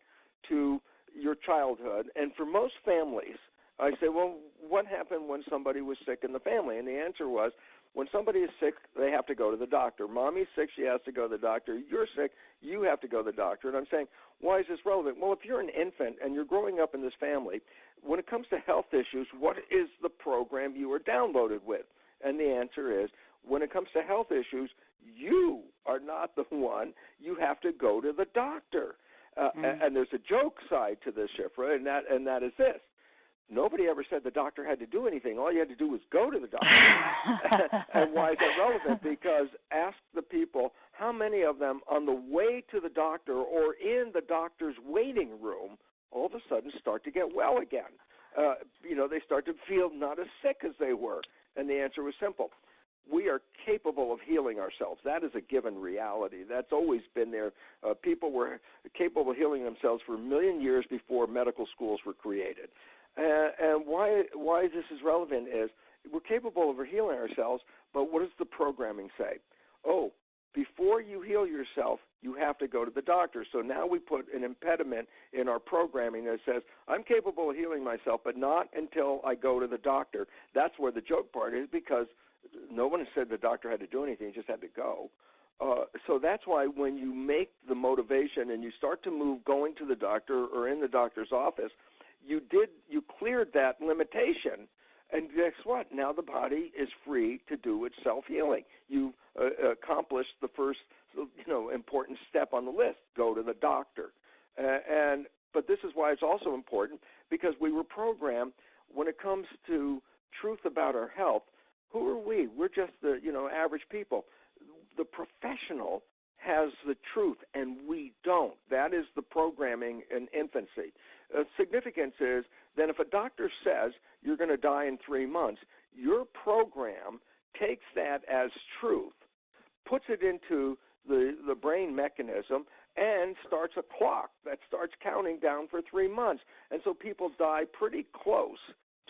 to your childhood. And for most families, I say, well, what happened when somebody was sick in the family? And the answer was, when somebody is sick, they have to go to the doctor. Mommy's sick, she has to go to the doctor. You're sick, you have to go to the doctor. And I'm saying, why is this relevant? Well, if you're an infant and you're growing up in this family, when it comes to health issues, what is the program you are downloaded with? And the answer is, when it comes to health issues, you are not the one. You have to go to the doctor. And there's a joke side to this, Shifra, and that is this. Nobody ever said the doctor had to do anything. All you had to do was go to the doctor. And why is that relevant? Because ask the people, how many of them on the way to the doctor or in the doctor's waiting room all of a sudden start to get well again? They start to feel not as sick as they were. And the answer was simple. We are capable of healing ourselves. That is a given reality. That's always been there. People were capable of healing themselves for a million years before medical schools were created. And why this is relevant is we're capable of healing ourselves, but what does the programming say? Oh, before you heal yourself, you have to go to the doctor. So now we put an impediment in our programming that says, I'm capable of healing myself, but not until I go to the doctor. That's where the joke part is, because no one said the doctor had to do anything, he just had to go. So that's why when you make the motivation and you start to move going to the doctor or in the doctor's office, you cleared that limitation, and guess what? Now the body is free to do its self-healing. You've accomplished the first, important step on the list. Go to the doctor. But this is why it's also important, because we were programmed when it comes to truth about our health. Who are we? We're just the average people. The professional has the truth, and we don't. That is the programming in infancy. Significance is then if a doctor says you're going to die in 3 months, your program takes that as truth, puts it into the brain mechanism, and starts a clock that starts counting down for 3 months. And so people die pretty close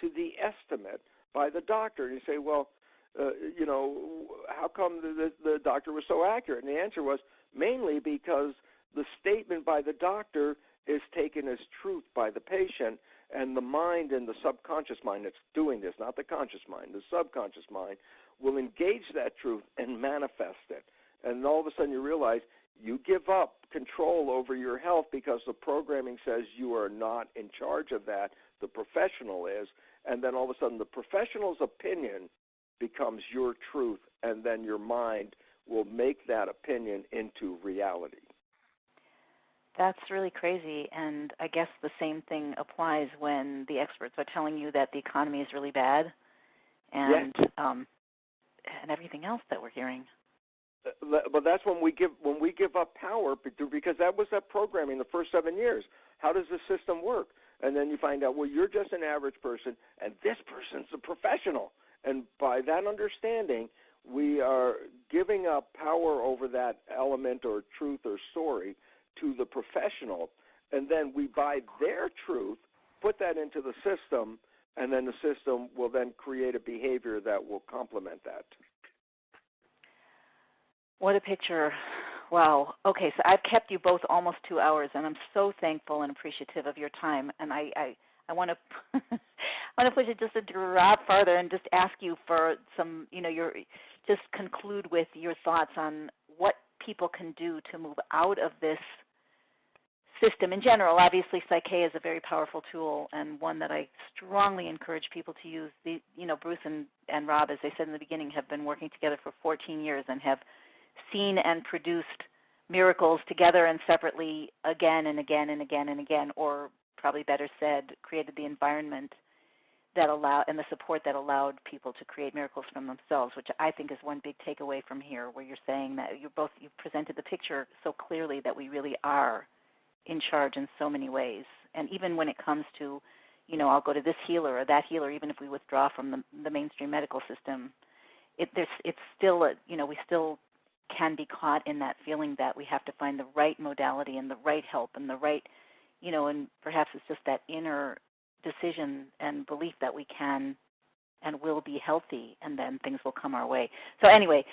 to the estimate by the doctor. And you say, well, how come the doctor was so accurate? And the answer was mainly because the statement by the doctor is taken as truth by the patient, and the mind and the subconscious mind that's doing this, not the conscious mind, the subconscious mind, will engage that truth and manifest it. And all of a sudden you realize you give up control over your health because the programming says you are not in charge of that. The professional is. And then all of a sudden the professional's opinion becomes your truth, and then your mind will make that opinion into reality. That's really crazy, and I guess the same thing applies when the experts are telling you that the economy is really bad, and yes. And everything else that we're hearing. But that's when we give up power, because that was that programming the first 7 years. How does the system work? And then you find out, well, you're just an average person, and this person's a professional. And by that understanding, we are giving up power over that element or truth or story to the professional, and then we buy their truth, put that into the system, and then the system will then create a behavior that will complement that. What a picture. Wow. Okay, so I've kept you both almost 2 hours, and I'm so thankful and appreciative of your time. And I want to I want to push it just a drop farther and just ask you for some, just conclude with your thoughts on what people can do to move out of this system in general. Obviously, PSYCH-K is a very powerful tool and one that I strongly encourage people to use. Bruce and Rob, as I said in the beginning, have been working together for 14 years and have seen and produced miracles together and separately again and again and again and again, or probably better said, created the environment that allowed and the support that allowed people to create miracles from themselves, which I think is one big takeaway from here, where you're saying that you've presented the picture so clearly that we really are in charge in so many ways. And even when it comes to, I'll go to this healer or that healer, even if we withdraw from the mainstream medical system, it's still, we still can be caught in that feeling that we have to find the right modality and the right help and the right, and perhaps it's just that inner decision and belief that we can and will be healthy, and then things will come our way. So anyway,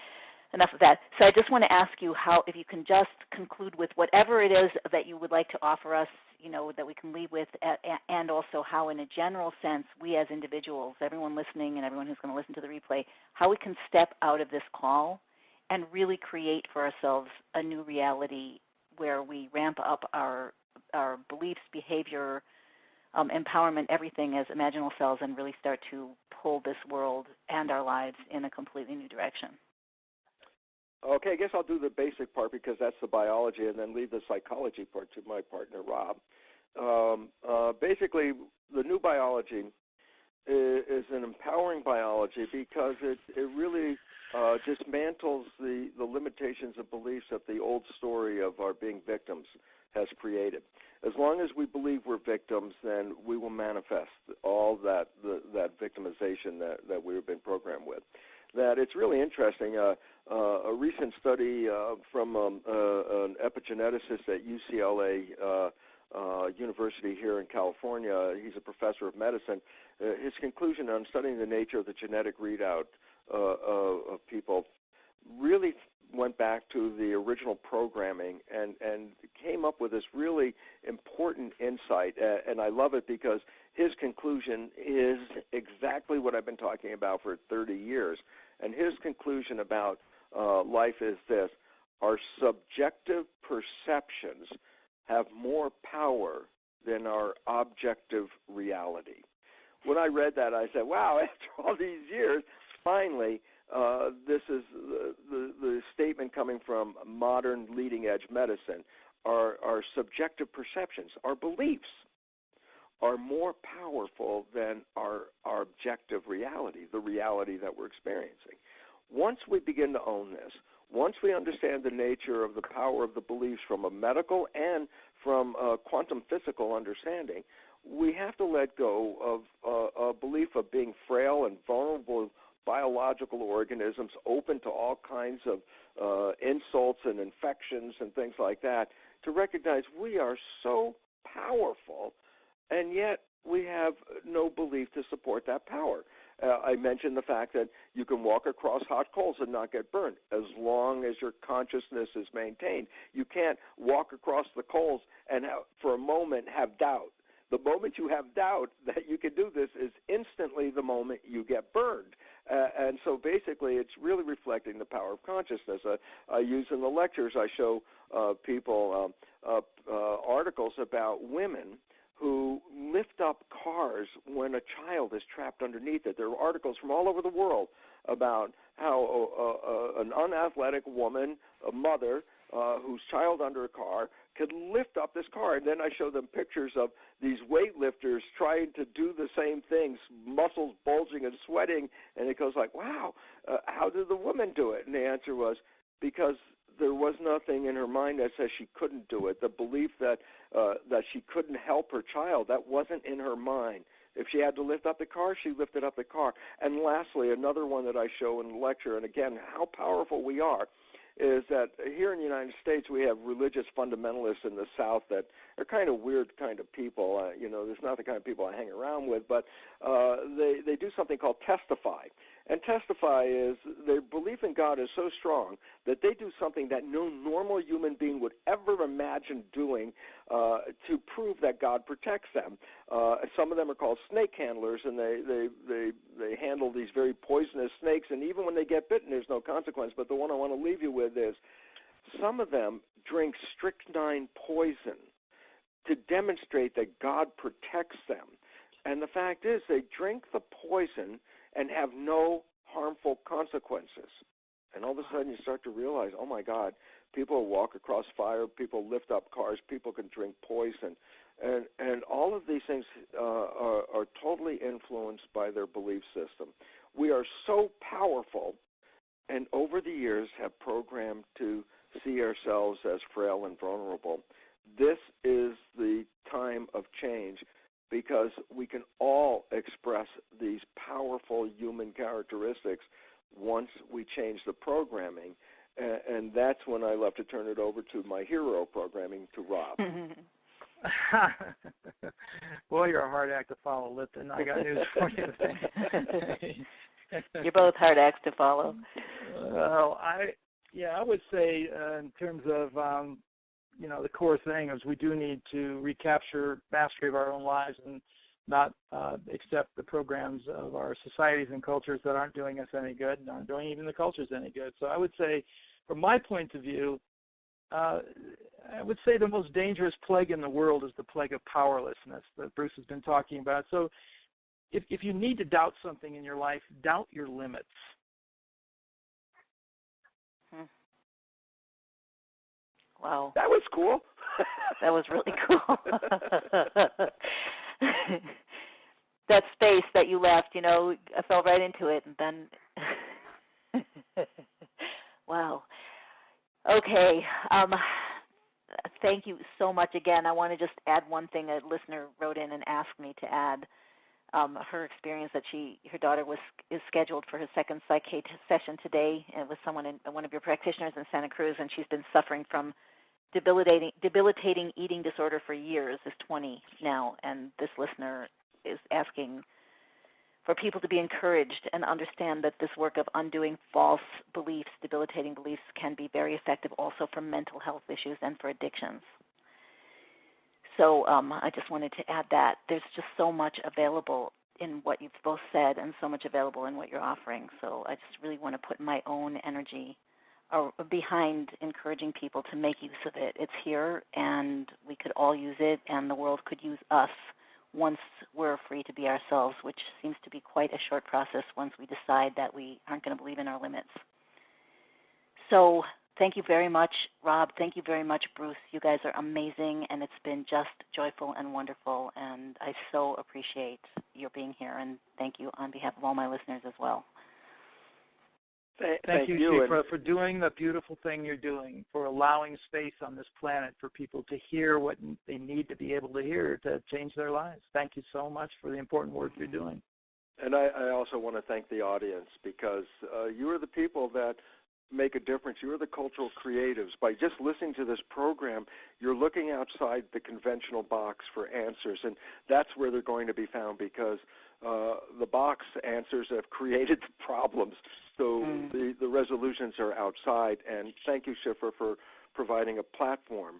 enough of that. So I just want to ask you if you can just conclude with whatever it is that you would like to offer us, that we can leave with, and also how in a general sense we as individuals, everyone listening and everyone who's going to listen to the replay, how we can step out of this call and really create for ourselves a new reality where we ramp up our beliefs, behavior, empowerment, everything as imaginal cells, and really start to pull this world and our lives in a completely new direction. Okay, I guess I'll do the basic part because that's the biology, and then leave the psychology part to my partner, Rob. Basically, the new biology is an empowering biology because it really dismantles the limitations of beliefs that the old story of our being victims has created. As long as we believe we're victims, then we will manifest all that victimization that we've been programmed with. That it's really interesting. A recent study from an epigeneticist at UCLA University here in California. He's a professor of medicine. His conclusion on studying the nature of the genetic readout of people really went back to the original programming and came up with this really important insight. And I love it because his conclusion is exactly what I've been talking about for 30 years. And his conclusion about life is this: our subjective perceptions have more power than our objective reality. When I read that, I said, wow, after all these years, finally, this is the statement coming from modern leading-edge medicine. Our subjective perceptions, our beliefs, are more powerful than our objective reality, the reality that we're experiencing. Once we begin to own this, once we understand the nature of the power of the beliefs from a medical and from a quantum physical understanding, we have to let go of a belief of being frail and vulnerable biological organisms open to all kinds of insults and infections and things like that, to recognize we are so powerful, and yet we have no belief to support that power. I mentioned the fact that you can walk across hot coals and not get burned as long as your consciousness is maintained. You can't walk across the coals and for a moment have doubt. The moment you have doubt that you can do this is instantly the moment you get burned. And so basically it's really reflecting the power of consciousness. I use in the lectures, I show people articles about women who lift up cars when a child is trapped underneath it. There are articles from all over the world about how an unathletic woman, a mother, whose child under a car, could lift up this car. And then I show them pictures of these weightlifters trying to do the same things, muscles bulging and sweating, and it goes like, wow, how did the woman do it? And the answer was, because there was nothing in her mind that says she couldn't do it. The belief that she couldn't help her child, that wasn't in her mind. If she had to lift up the car, she lifted up the car. And lastly, another one that I show in the lecture, and again, how powerful we are, is that here in the United States we have religious fundamentalists in the South that are kind of weird kind of people. There's not the kind of people I hang around with, but they do something called testify. And testify is their belief in God is so strong that they do something that no normal human being would ever imagine doing to prove that God protects them. Some of them are called snake handlers, and they handle these very poisonous snakes, and even when they get bitten, there's no consequence. But the one I want to leave you with is some of them drink strychnine poison to demonstrate that God protects them. And the fact is, they drink the poison and have no harmful consequences. And all of a sudden you start to realize, oh my God, people walk across fire, people lift up cars, people can drink poison. And all of these things are totally influenced by their belief system. We are so powerful, and over the years have programmed to see ourselves as frail and vulnerable. This is the time of change, because we can all express these powerful human characteristics once we change the programming. And that's when I love to turn it over to my hero programming, to Rob. Boy, you're a hard act to follow, Lipton. I got news for you. You're both hard acts to follow. Well, I would say in terms of the core thing is we do need to recapture mastery of our own lives and not accept the programs of our societies and cultures that aren't doing us any good and aren't doing even the cultures any good. So I would say, from my point of view, I would say the most dangerous plague in the world is the plague of powerlessness that Bruce has been talking about. So if you need to doubt something in your life, doubt your limits. Wow. That was cool. That was really cool. That space that you left, I fell right into it, and then wow. Okay. Thank you so much again. I want to just add one thing. A listener wrote in and asked me to add her experience that her daughter is scheduled for her second PSYCH-K session today, and with one of your practitioners in Santa Cruz, and she's been suffering from debilitating eating disorder for years, is 20 now, and this listener is asking for people to be encouraged and understand that this work of undoing false beliefs, debilitating beliefs, can be very effective also for mental health issues and for addictions. So I just wanted to add that. There's just so much available in what you've both said and so much available in what you're offering. So I just really want to put my own energy behind encouraging people to make use of it. It's here, and we could all use it, and the world could use us once we're free to be ourselves, which seems to be quite a short process once we decide that we aren't going to believe in our limits. So thank you very much, Rob. Thank you very much, Bruce. You guys are amazing, and it's been just joyful and wonderful, and I so appreciate your being here, and thank you on behalf of all my listeners as well. Thank you, Chief, for doing the beautiful thing you're doing, for allowing space on this planet for people to hear what they need to be able to hear to change their lives. Thank you so much for the important work you're doing. And I also want to thank the audience, because you are the people that make a difference. You are the cultural creatives. By just listening to this program, you're looking outside the conventional box for answers, and that's where they're going to be found, because the box answers have created the problems. So the resolutions are outside, and thank you, Schiffer, for providing a platform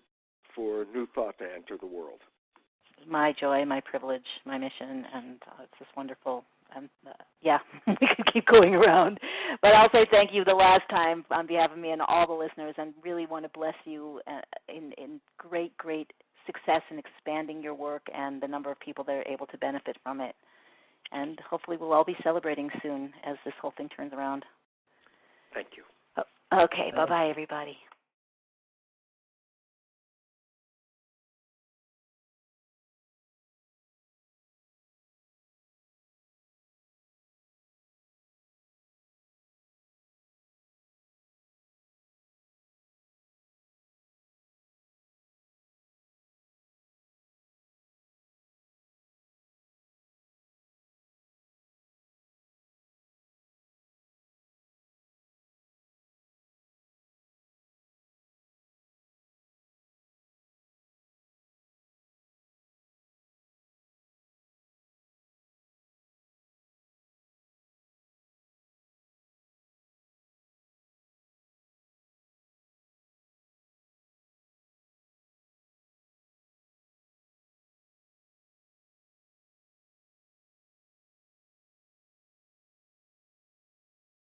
for new thought to enter the world. My joy, my privilege, my mission, and it's just wonderful. And we could keep going around. But I'll say thank you the last time on behalf of me and all the listeners, and really want to bless you in great, great success in expanding your work and the number of people that are able to benefit from it. And hopefully we'll all be celebrating soon as this whole thing turns around. Thank you. Okay, bye-bye, everybody.